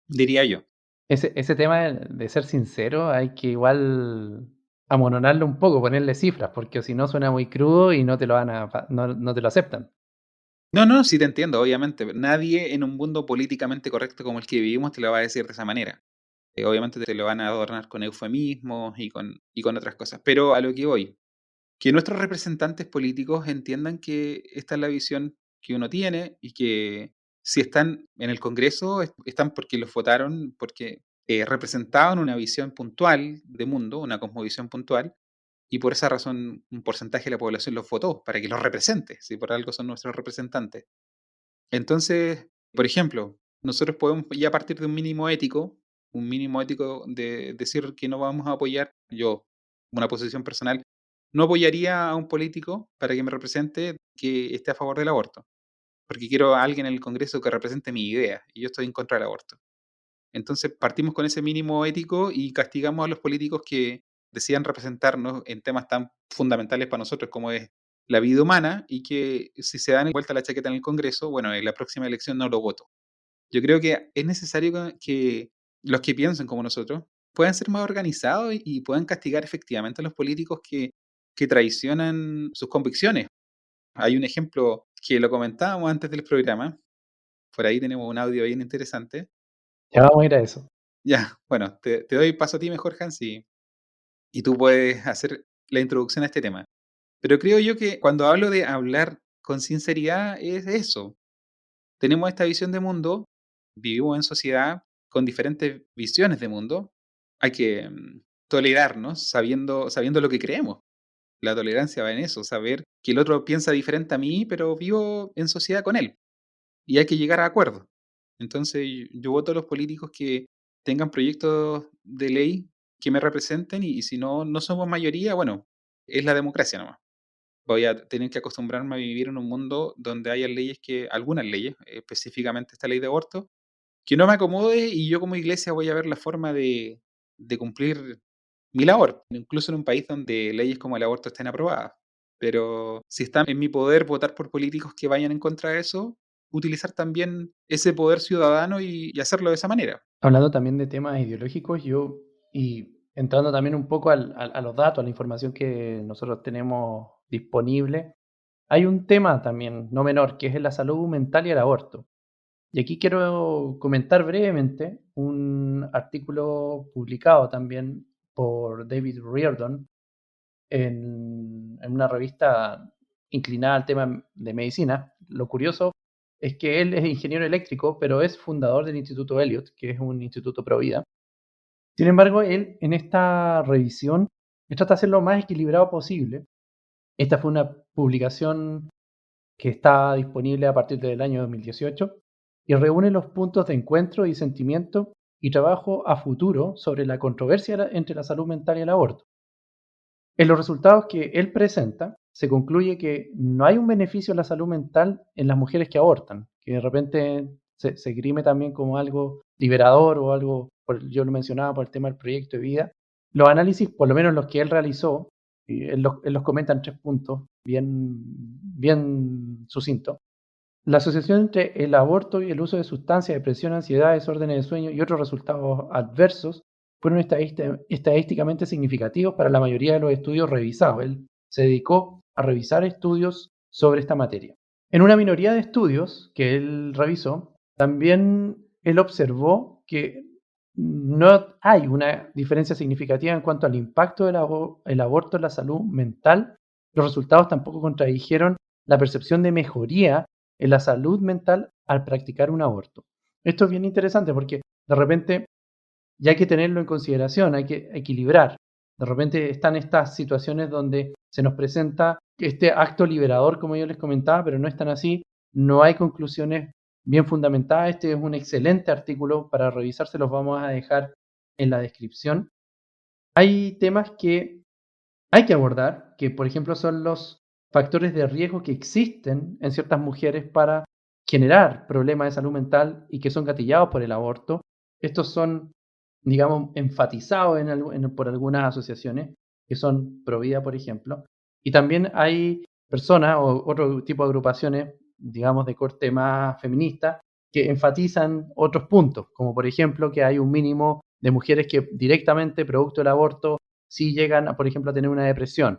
diría yo. Ese tema de ser sincero hay que igual amononarlo un poco, ponerle cifras, porque si no suena muy crudo y no te lo van a no te lo aceptan. No, no, sí te entiendo, obviamente. Nadie en un mundo políticamente correcto como el que vivimos te lo va a decir de esa manera. Obviamente te lo van a adornar con eufemismos y con otras cosas. Pero a lo que voy, que nuestros representantes políticos entiendan que esta es la visión que uno tiene y que si están en el Congreso, están porque los votaron, porque representaban una visión puntual de mundo, una cosmovisión puntual, y por esa razón un porcentaje de la población los votó, para que los represente, si por algo son nuestros representantes. Entonces, por ejemplo, nosotros podemos ya partir de un mínimo ético de decir que no vamos a apoyar, yo, una posición personal, no apoyaría a un político para que me represente que esté a favor del aborto, porque quiero a alguien en el Congreso que represente mi idea y yo estoy en contra del aborto. Entonces partimos con ese mínimo ético y castigamos a los políticos que decían representarnos en temas tan fundamentales para nosotros como es la vida humana y que si se dan vuelta la chaqueta en el Congreso, bueno, en la próxima elección no lo voto. Yo creo que es necesario que los que piensen como nosotros puedan ser más organizados y puedan castigar efectivamente a los políticos que traicionan sus convicciones. Hay un ejemplo que lo comentábamos antes del programa, por ahí tenemos un audio bien interesante. Ya vamos a ir a eso. Ya, bueno, te doy paso a ti mejor, Hans, y tú puedes hacer la introducción a este tema. Pero creo yo que cuando hablo de hablar con sinceridad es eso. Tenemos esta visión de mundo, vivimos en sociedad con diferentes visiones de mundo. Hay que tolerarnos sabiendo lo que creemos. La tolerancia va en eso, saber que el otro piensa diferente a mí, pero vivo en sociedad con él. Y hay que llegar a acuerdos. Entonces, yo voto a los políticos que tengan proyectos de ley que me representen y si no, no somos mayoría, bueno, es la democracia nomás. voy a tener que acostumbrarme a vivir en un mundo donde haya leyes algunas leyes, específicamente esta ley de aborto, que no me acomode y yo como iglesia voy a ver la forma de cumplir mi labor, incluso en un país donde leyes como el aborto estén aprobadas. Pero si está en mi poder votar por políticos que vayan en contra de eso, utilizar también ese poder ciudadano y hacerlo de esa manera. Hablando también de temas ideológicos, y entrando también un poco a los datos, a la información que nosotros tenemos disponible, hay un tema también no menor, que es la salud mental y el aborto. Y aquí quiero comentar brevemente un artículo publicado también por David Reardon en una revista inclinada al tema de medicina. Lo curioso es que él es ingeniero eléctrico, pero es fundador del Instituto Elliot, que es un instituto pro vida. Sin embargo, él en esta revisión él trata de ser lo más equilibrado posible. Esta fue una publicación que está disponible a partir del año 2018 y reúne los puntos de encuentro y sentimiento y trabajo a futuro sobre la controversia entre la salud mental y el aborto. En los resultados que él presenta, se concluye que no hay un beneficio en la salud mental en las mujeres que abortan, que de repente se grime también como algo liberador o algo, yo lo mencionaba por el tema del proyecto de vida. Los análisis, por lo menos los que él realizó, y él los comenta en 3 puntos, bien sucinto. La asociación entre el aborto y el uso de sustancias, depresión, ansiedad, desórdenes de sueño y otros resultados adversos fueron estadísticamente significativos para la mayoría de los estudios revisados. Él se dedicó a revisar estudios sobre esta materia. En una minoría de estudios que él revisó, también él observó que no hay una diferencia significativa en cuanto al impacto del aborto en la salud mental. Los resultados tampoco contradijeron la percepción de mejoría en la salud mental al practicar un aborto. Esto es bien interesante porque de repente ya hay que tenerlo en consideración, hay que equilibrar. De repente están estas situaciones donde se nos presenta este acto liberador, como yo les comentaba, pero no es tan así, no hay conclusiones bien fundamentadas. Este es un excelente artículo para revisar, se los vamos a dejar en la descripción. Hay temas que hay que abordar, que por ejemplo son los factores de riesgo que existen en ciertas mujeres para generar problemas de salud mental y que son gatillados por el aborto. Estos son, digamos, enfatizados por algunas asociaciones que son pro vida, por ejemplo. Y también hay personas o otro tipo de agrupaciones, digamos, de corte más feminista, que enfatizan otros puntos, como por ejemplo que hay un mínimo de mujeres que directamente, producto del aborto, si llegan, por ejemplo, a tener una depresión.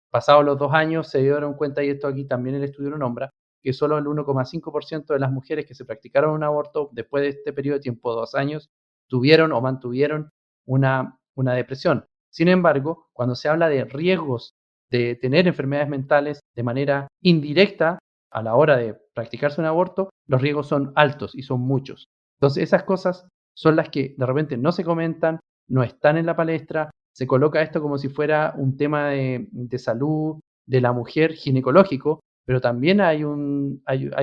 Pasados los 2 años se dieron cuenta, y esto aquí también el estudio lo nombra, que solo el 1,5% de las mujeres que se practicaron un aborto después de este periodo de tiempo, 2 años, tuvieron o mantuvieron una depresión. Sin embargo, cuando se habla de riesgos de tener enfermedades mentales de manera indirecta a la hora de practicarse un aborto, los riesgos son altos y son muchos. Entonces, esas cosas son las que de repente no se comentan, no están en la palestra, se coloca esto como si fuera un tema de salud de la mujer ginecológico, pero también hay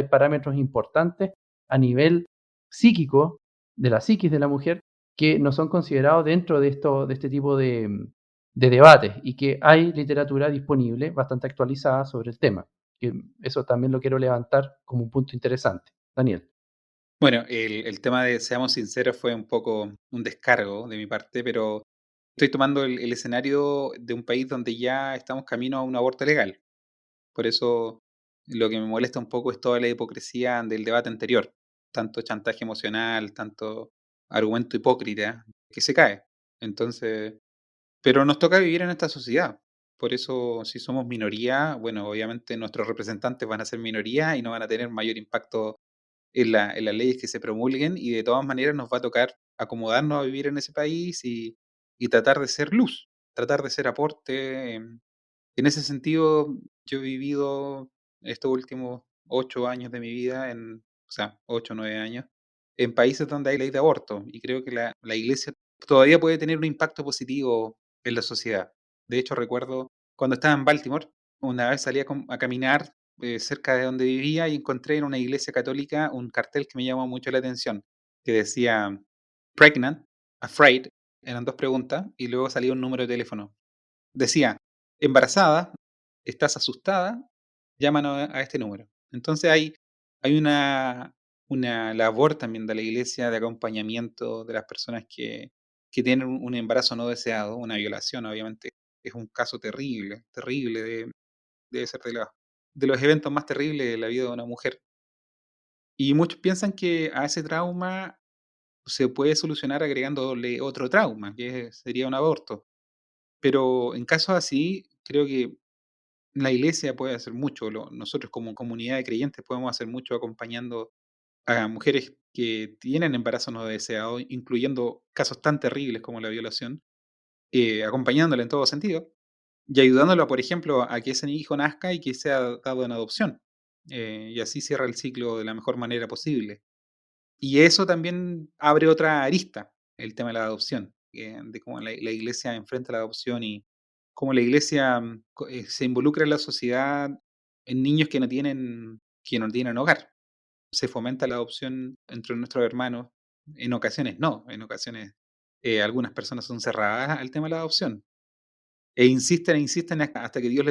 parámetros importantes a nivel psíquico, de la psiquis de la mujer, que no son considerados dentro de este tipo de debates y que hay literatura disponible bastante actualizada sobre el tema. Que eso también lo quiero levantar como un punto interesante. Daniel. Bueno, el tema de seamos sinceros fue un poco un descargo de mi parte, pero estoy tomando el escenario de un país donde ya estamos camino a un aborto legal. Por eso lo que me molesta un poco es toda la hipocresía del debate anterior, tanto chantaje emocional, tanto argumento hipócrita que se cae. Entonces, pero nos toca vivir en esta sociedad. Por eso, si somos minoría, bueno, obviamente nuestros representantes van a ser minoría y no van a tener mayor impacto en las leyes que se promulguen y de todas maneras nos va a tocar acomodarnos a vivir en ese país y tratar de ser luz, tratar de ser aporte. En ese sentido, yo he vivido estos últimos 8 años de mi vida, o sea, 8 o 9 años, en países donde hay ley de aborto y creo que la iglesia todavía puede tener un impacto positivo en la sociedad. De hecho, recuerdo cuando estaba en Baltimore, una vez salí a caminar cerca de donde vivía y encontré en una iglesia católica un cartel que me llamó mucho la atención, que decía pregnant, afraid, eran dos preguntas, y luego salía un número de teléfono. Decía embarazada, estás asustada, llámanos a este número. Entonces hay una labor también de la iglesia de acompañamiento de las personas que tienen un embarazo no deseado, una violación, obviamente. Es un caso terrible, terrible, debe ser de los eventos más terribles de la vida de una mujer. Y muchos piensan que a ese trauma se puede solucionar agregándole otro trauma, que sería un aborto. Pero en casos así, creo que la iglesia puede hacer mucho. Nosotros como comunidad de creyentes podemos hacer mucho acompañando a mujeres que tienen embarazo no deseado, incluyendo casos tan terribles como la violación, acompañándola en todo sentido y ayudándola, por ejemplo, a que ese hijo nazca y que sea dado en adopción. Y así cierra el ciclo de la mejor manera posible. Y eso también abre otra arista, el tema de la adopción, de cómo la iglesia enfrenta la adopción y cómo la iglesia se involucra en la sociedad en niños que no tienen hogar. Se fomenta la adopción entre nuestros hermanos. En ocasiones no, en ocasiones algunas personas son cerradas al tema de la adopción e insisten hasta que Dios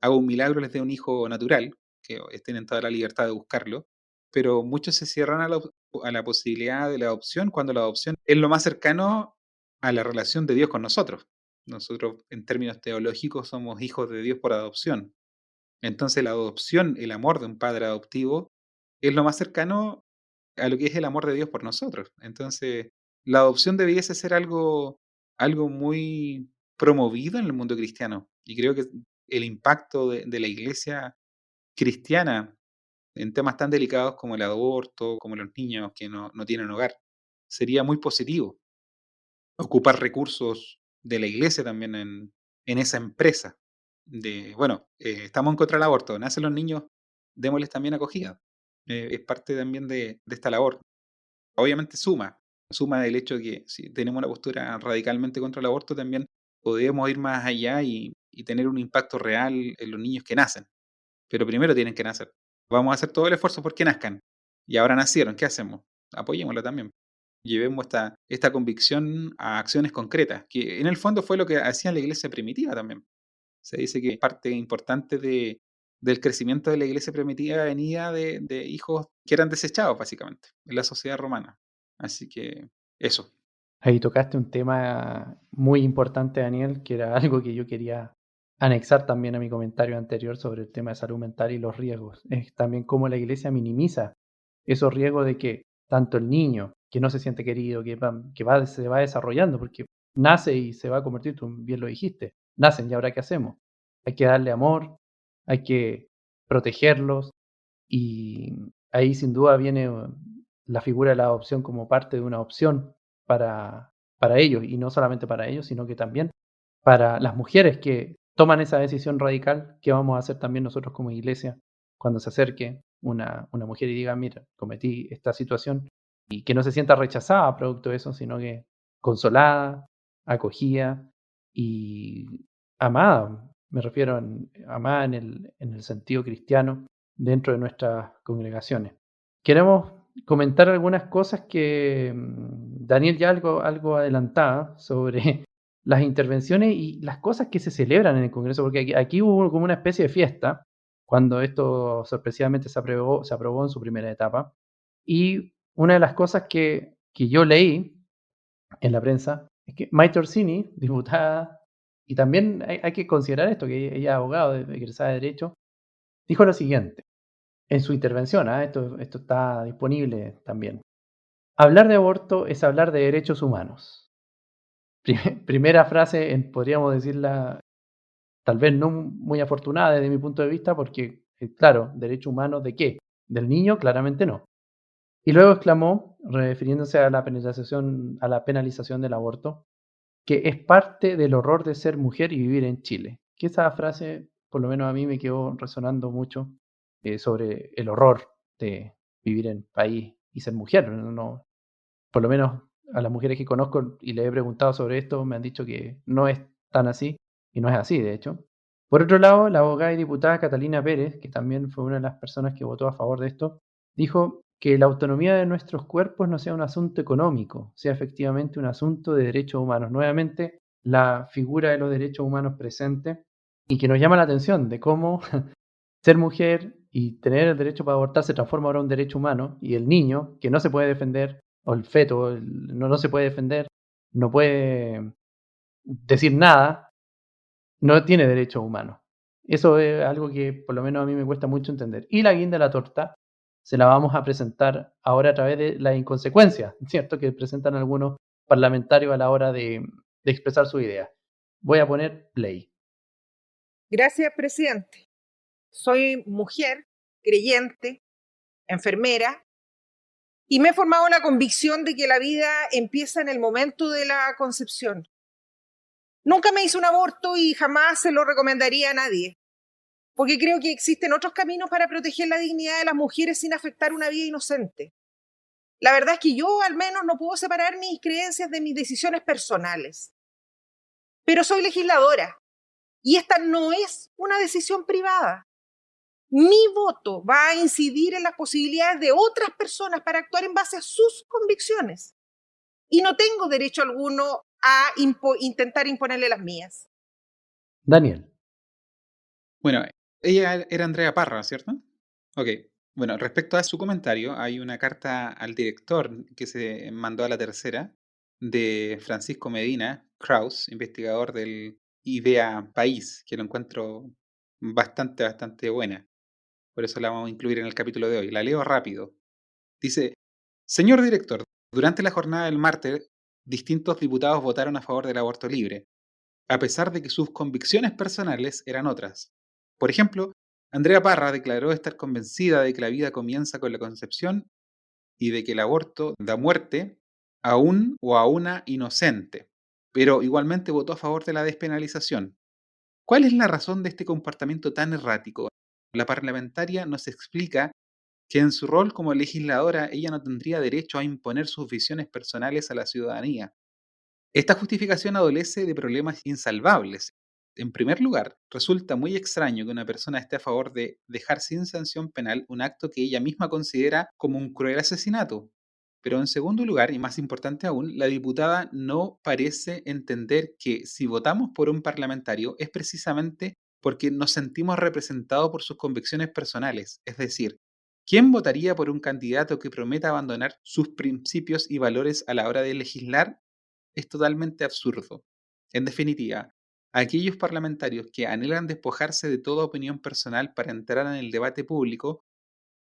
haga un milagro, les dé un hijo natural, que estén en toda la libertad de buscarlo, pero muchos se cierran a la posibilidad de la adopción, cuando la adopción es lo más cercano a la relación de Dios con nosotros. Nosotros, en términos teológicos, somos hijos de Dios por adopción. Entonces, la adopción, el amor de un padre adoptivo, es lo más cercano a lo que es el amor de Dios por nosotros. Entonces, la adopción debiese ser algo muy promovido en el mundo cristiano. Y creo que el impacto de la iglesia cristiana en temas tan delicados como el aborto, como los niños que no tienen hogar, sería muy positivo. Ocupar recursos de la iglesia también en esa empresa. Bueno, estamos en contra del aborto, nacen los niños, démosles también acogida. Es parte también de esta labor. Obviamente suma del hecho de que si tenemos una postura radicalmente contra el aborto, también podemos ir más allá y tener un impacto real en los niños que nacen. Pero primero tienen que nacer. Vamos a hacer todo el esfuerzo porque nazcan. Y ahora nacieron, ¿qué hacemos? Apoyémoslo también. Llevemos esta convicción a acciones concretas, que en el fondo fue lo que hacía la iglesia primitiva también. Se dice que parte importante del crecimiento de la iglesia primitiva venía de hijos que eran desechados, básicamente, en la sociedad romana. Así que eso. Ahí tocaste un tema muy importante, Daniel, que era algo que yo quería anexar también a mi comentario anterior sobre el tema de salud mental y los riesgos. Es también cómo la iglesia minimiza esos riesgos de que tanto el niño, que no se siente querido, se va desarrollando, porque nace y se va a convertir, tú bien lo dijiste, nacen y ahora qué hacemos. Hay que darle amor, hay que protegerlos y ahí sin duda viene la figura de la adopción como parte de una opción para, para ellos, y no solamente para ellos, sino que también para las mujeres que toman esa decisión radical, que vamos a hacer también nosotros como iglesia cuando se acerque una mujer y diga, mira, cometí esta situación, y que no se sienta rechazada producto de eso, sino que consolada, acogida y amada. Me refiero amada en el sentido cristiano dentro de nuestras congregaciones. Queremos comentar algunas cosas que Daniel ya algo adelantaba sobre las intervenciones y las cosas que se celebran en el Congreso, porque aquí hubo como una especie de fiesta cuando esto sorpresivamente se aprobó en su primera etapa. Y una de las cosas que yo leí en la prensa es que Maite Orsini, diputada, y también hay que considerar esto, que ella es abogado, egresada de Derecho, dijo lo siguiente en su intervención, esto está disponible también. Hablar de aborto es hablar de derechos humanos. Primera frase, podríamos decirla, tal vez no muy afortunada desde mi punto de vista, porque, claro, ¿derechos humanos de qué? ¿Del niño? Claramente no. Y luego exclamó, refiriéndose a la penalización del aborto, que es parte del horror de ser mujer y vivir en Chile. Que esa frase, por lo menos a mí, me quedó resonando mucho sobre el horror de vivir en país y ser mujer. No, por lo menos a las mujeres que conozco y les he preguntado sobre esto, me han dicho que no es tan así, y no es así, de hecho. Por otro lado, la abogada y diputada Catalina Pérez, que también fue una de las personas que votó a favor de esto, dijo que la autonomía de nuestros cuerpos no sea un asunto económico, sea efectivamente un asunto de derechos humanos. Nuevamente, la figura de los derechos humanos presente y que nos llama la atención de cómo ser mujer y tener el derecho para abortar se transforma ahora en un derecho humano y el niño que no se puede defender, o el feto no se puede defender, no puede decir nada, no tiene derechos humanos. Eso es algo que por lo menos a mí me cuesta mucho entender. Y la guinda de la torta se la vamos a presentar ahora a través de la inconsecuencia, ¿cierto? Que presentan algunos parlamentarios a la hora de expresar su idea. Voy a poner play. Gracias, presidente. Soy mujer, creyente, enfermera, y me he formado la convicción de que la vida empieza en el momento de la concepción. Nunca me hice un aborto y jamás se lo recomendaría a nadie, porque creo que existen otros caminos para proteger la dignidad de las mujeres sin afectar una vida inocente. La verdad es que yo al menos no puedo separar mis creencias de mis decisiones personales. Pero soy legisladora y esta no es una decisión privada. Mi voto va a incidir en las posibilidades de otras personas para actuar en base a sus convicciones. Y no tengo derecho alguno a intentar imponerle las mías. Daniel. Bueno, ella era Andrea Parra, ¿cierto? Ok. Bueno, respecto a su comentario, hay una carta al director que se mandó a la tercera de Francisco Medina Kraus, investigador del IDEA País, que lo encuentro bastante buena. Por eso la vamos a incluir en el capítulo de hoy. La leo rápido. Dice, señor director, durante la jornada del martes, distintos diputados votaron a favor del aborto libre, a pesar de que sus convicciones personales eran otras. Por ejemplo, Andrea Parra declaró estar convencida de que la vida comienza con la concepción y de que el aborto da muerte a un o a una inocente, pero igualmente votó a favor de la despenalización. ¿Cuál es la razón de este comportamiento tan errático? La parlamentaria nos explica que en su rol como legisladora ella no tendría derecho a imponer sus visiones personales a la ciudadanía. Esta justificación adolece de problemas insalvables. En primer lugar, resulta muy extraño que una persona esté a favor de dejar sin sanción penal un acto que ella misma considera como un cruel asesinato. Pero en segundo lugar, y más importante aún, la diputada no parece entender que si votamos por un parlamentario es precisamente porque nos sentimos representados por sus convicciones personales. Es decir, ¿quién votaría por un candidato que prometa abandonar sus principios y valores a la hora de legislar? Es totalmente absurdo. En definitiva, aquellos parlamentarios que anhelan despojarse de toda opinión personal para entrar en el debate público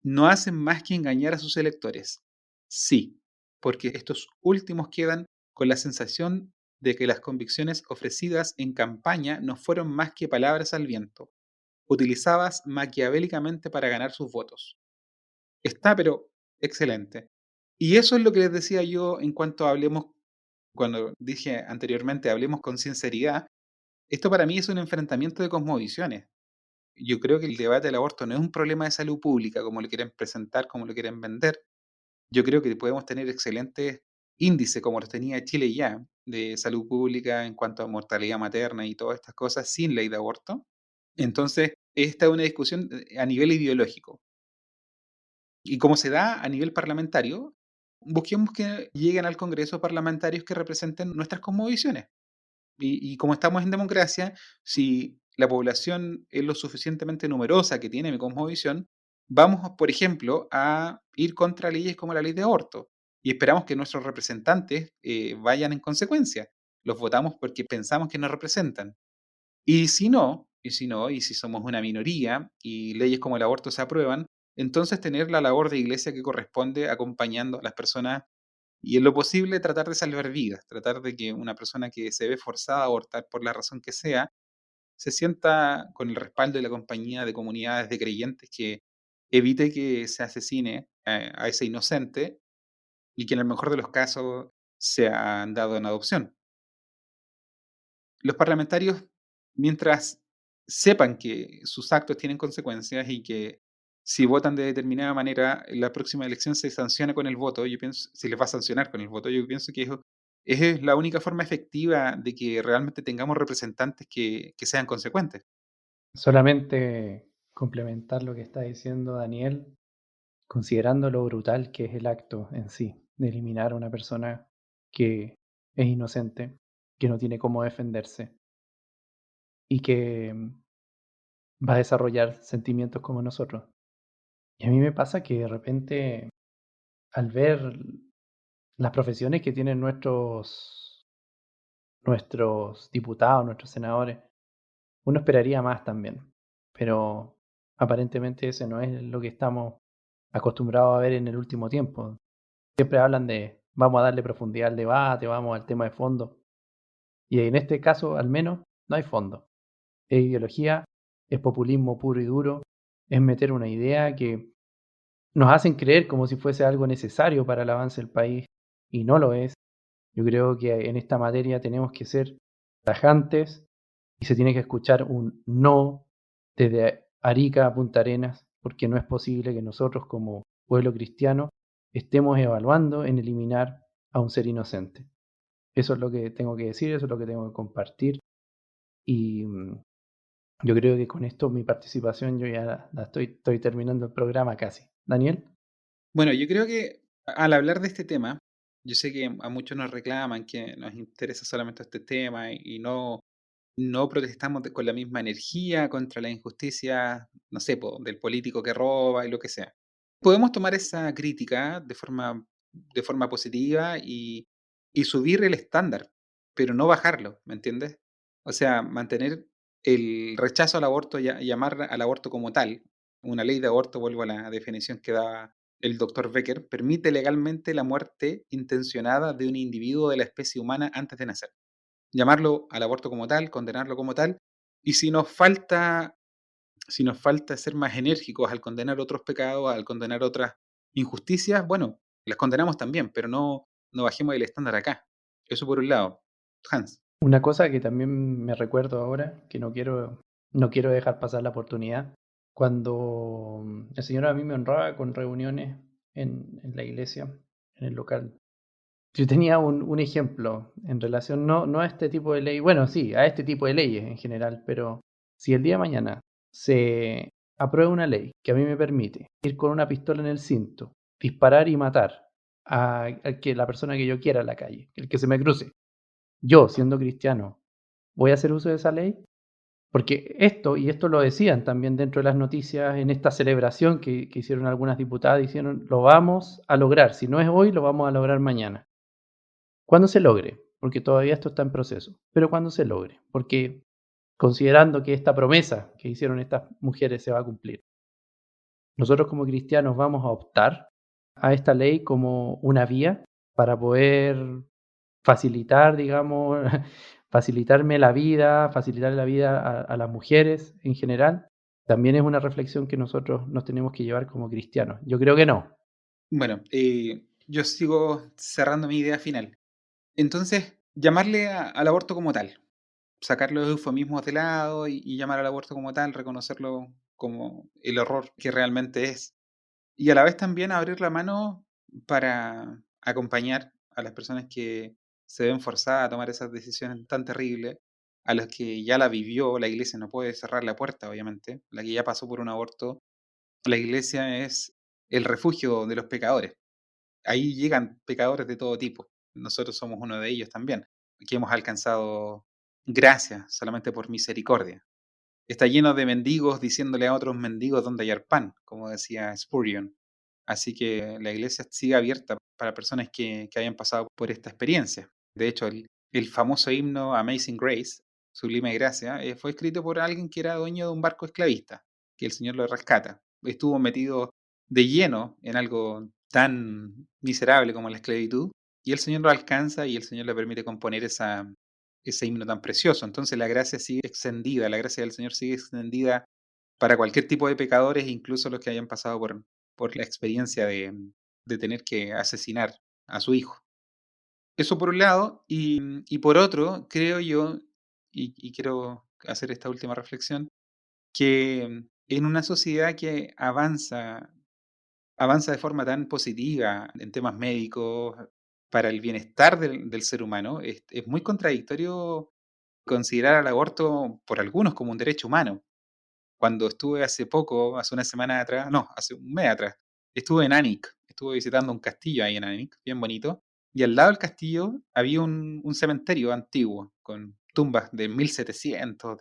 no hacen más que engañar a sus electores. Sí, porque estos últimos quedan con la sensación de que las convicciones ofrecidas en campaña no fueron más que palabras al viento, utilizadas maquiavélicamente para ganar sus votos. Está, pero excelente. Y eso es lo que les decía yo en cuanto hablemos, cuando dije anteriormente, hablemos con sinceridad. Esto para mí es un enfrentamiento de cosmovisiones. Yo creo que el debate del aborto no es un problema de salud pública, como lo quieren presentar, como lo quieren vender. Yo creo que podemos tener excelentes índices, como los tenía Chile ya, de salud pública en cuanto a mortalidad materna y todas estas cosas sin ley de aborto. Entonces, esta es una discusión a nivel ideológico. Y como se da a nivel parlamentario, busquemos que lleguen al Congreso parlamentarios que representen nuestras cosmovisiones. Y como estamos en democracia, si la población es lo suficientemente numerosa que tiene mi cosmovisión, vamos, por ejemplo, a ir contra leyes como la ley de aborto. Y esperamos que nuestros representantes vayan en consecuencia. Los votamos porque pensamos que nos representan. Y si somos una minoría y leyes como el aborto se aprueban, entonces tener la labor de iglesia que corresponde acompañando a las personas y en lo posible tratar de salvar vidas, tratar de que una persona que se ve forzada a abortar por la razón que sea, se sienta con el respaldo de la compañía de comunidades de creyentes que evite que se asesine a ese inocente y que en el mejor de los casos sea dado en adopción. Los parlamentarios, mientras sepan que sus actos tienen consecuencias y que si votan de determinada manera, la próxima elección se sanciona con el voto, yo pienso, si les va a sancionar con el voto, yo pienso que eso es la única forma efectiva de que realmente tengamos representantes que sean consecuentes. Solamente complementar lo que está diciendo Daniel, considerando lo brutal que es el acto en sí, de eliminar a una persona que es inocente, que no tiene cómo defenderse y que va a desarrollar sentimientos como nosotros. Y a mí me pasa que de repente, al ver las profesiones que tienen nuestros diputados, nuestros senadores, uno esperaría más también. Pero aparentemente ese no es lo que estamos acostumbrados a ver en el último tiempo. Siempre hablan de vamos a darle profundidad al debate, vamos al tema de fondo. Y en este caso, al menos, no hay fondo. Es ideología, es populismo puro y duro, es meter una idea que nos hacen creer como si fuese algo necesario para el avance del país y no lo es. Yo creo que en esta materia tenemos que ser tajantes y se tiene que escuchar un no desde Arica a Punta Arenas, porque no es posible que nosotros como pueblo cristiano estemos evaluando en eliminar a un ser inocente. Eso es lo que tengo que decir, eso es lo que tengo que compartir y yo creo que con esto mi participación yo ya estoy terminando el programa casi. Daniel. Bueno, yo creo que al hablar de este tema, yo sé que a muchos nos reclaman que nos interesa solamente este tema y no protestamos con la misma energía contra la injusticia, no sé, del político que roba y lo que sea. Podemos tomar esa crítica de forma positiva y subir el estándar, pero no bajarlo, ¿me entiendes? O sea, mantener el rechazo al aborto, llamar al aborto como tal. Una ley de aborto, vuelvo a la definición que da el doctor Becker, permite legalmente la muerte intencionada de un individuo de la especie humana antes de nacer. Llamarlo al aborto como tal, condenarlo como tal, y si nos falta ser más enérgicos al condenar otros pecados, al condenar otras injusticias, bueno, las condenamos también, pero no bajemos el estándar acá. Eso por un lado. Hans. Una cosa que también me recuerdo ahora, que no quiero dejar pasar la oportunidad, cuando el Señor a mí me honraba con reuniones en la iglesia, en el local. Yo tenía un ejemplo en relación no a este tipo de ley, bueno, sí, a este tipo de leyes en general, pero si el día de mañana se aprueba una ley que a mí me permite ir con una pistola en el cinto, disparar y matar a que la persona que yo quiera en la calle, el que se me cruce, yo siendo cristiano, ¿voy a hacer uso de esa ley? Porque esto lo decían también dentro de las noticias en esta celebración que hicieron algunas diputadas, dijeron, lo vamos a lograr, si no es hoy, lo vamos a lograr mañana. Cuando se logre, porque todavía esto está en proceso, pero cuando se logre, porque considerando que esta promesa que hicieron estas mujeres se va a cumplir, nosotros como cristianos vamos a optar a esta ley como una vía para poder facilitar, digamos, facilitar la vida a las mujeres en general. También es una reflexión que nosotros nos tenemos que llevar como cristianos. Yo creo que no. Bueno, yo sigo cerrando mi idea final. Entonces, llamarle al aborto como tal, sacar los eufemismos de lado y llamar al aborto como tal, reconocerlo como el horror que realmente es. Y a la vez también abrir la mano para acompañar a las personas que se ven forzadas a tomar esas decisiones tan terribles, a los que ya la vivió, la iglesia no puede cerrar la puerta, obviamente, la que ya pasó por un aborto, la iglesia es el refugio de los pecadores. Ahí llegan pecadores de todo tipo. Nosotros somos uno de ellos también, que hemos alcanzado gracia solamente por misericordia. Está lleno de mendigos diciéndole a otros mendigos dónde hallar pan, como decía Spurgeon. Así que la iglesia sigue abierta para personas que hayan pasado por esta experiencia. De hecho, el famoso himno Amazing Grace, Sublime Gracia, fue escrito por alguien que era dueño de un barco esclavista, que el Señor lo rescata. Estuvo metido de lleno en algo tan miserable como la esclavitud, y el Señor lo alcanza y el Señor le permite componer ese himno tan precioso. Entonces la gracia sigue extendida, la gracia del Señor sigue extendida para cualquier tipo de pecadores, incluso los que hayan pasado por la experiencia de tener que asesinar a su hijo. Eso por un lado, y por otro, creo yo, y quiero hacer esta última reflexión, que en una sociedad que avanza de forma tan positiva en temas médicos, para el bienestar del ser humano, es muy contradictorio considerar al aborto por algunos como un derecho humano. Cuando estuve hace poco, hace una semana atrás, no, hace un mes atrás, estuve en Anik, estuve visitando un castillo ahí en Anik, bien bonito, y al lado del castillo había un cementerio antiguo, con tumbas de 1700,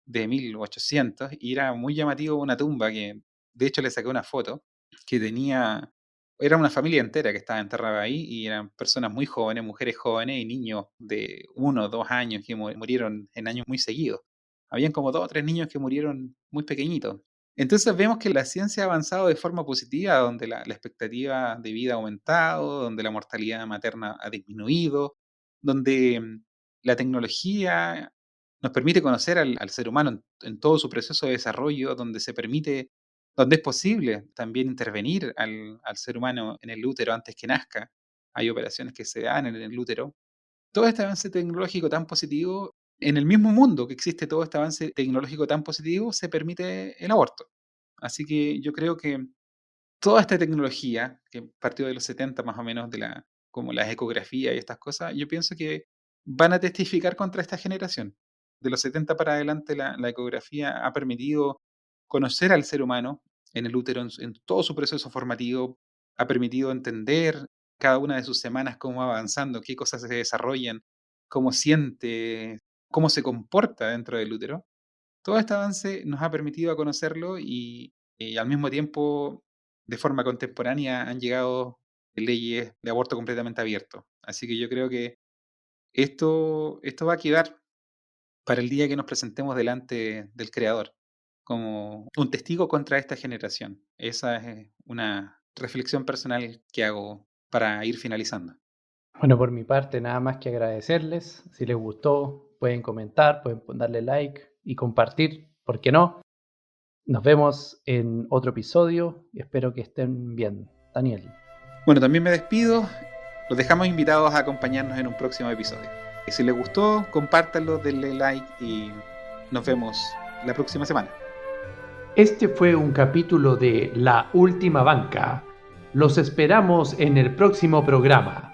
de 1800 y era muy llamativo una tumba que, de hecho, le saqué una foto que tenía, era una familia entera que estaba enterrada ahí y eran personas muy jóvenes, mujeres jóvenes y niños de 1 o 2 años que murieron en años muy seguidos. Habían como 2 o 3 niños que murieron muy pequeñitos. Entonces vemos que la ciencia ha avanzado de forma positiva, donde la expectativa de vida ha aumentado, donde la mortalidad materna ha disminuido, donde la tecnología nos permite conocer al ser humano en todo su proceso de desarrollo, donde es posible también intervenir al ser humano en el útero antes que nazca. Hay operaciones que se dan en el útero. Todo este avance tecnológico tan positivo, en el mismo mundo que existe todo este avance tecnológico tan positivo, se permite el aborto. Así que yo creo que toda esta tecnología, que partió de los 70 más o menos, como las ecografías y estas cosas, yo pienso que van a testificar contra esta generación. De los 70 para adelante, la ecografía ha permitido conocer al ser humano en el útero, en todo su proceso formativo, ha permitido entender cada una de sus semanas cómo va avanzando, qué cosas se desarrollan, cómo siente, cómo se comporta dentro del útero. Todo este avance nos ha permitido conocerlo y al mismo tiempo, de forma contemporánea, han llegado leyes de aborto completamente abierto. Así que yo creo que esto va a quedar para el día que nos presentemos delante del Creador, como un testigo contra esta generación. Esa es una reflexión personal que hago para ir finalizando. Bueno, por mi parte, nada más que agradecerles. Si les gustó, pueden comentar, pueden darle like y compartir, ¿por qué no? Nos vemos en otro episodio y espero que estén bien. Daniel. Bueno, también me despido. Los dejamos invitados a acompañarnos en un próximo episodio. Y si les gustó, compártanlo, denle like y nos vemos la próxima semana. Este fue un capítulo de La Última Banca. Los esperamos en el próximo programa.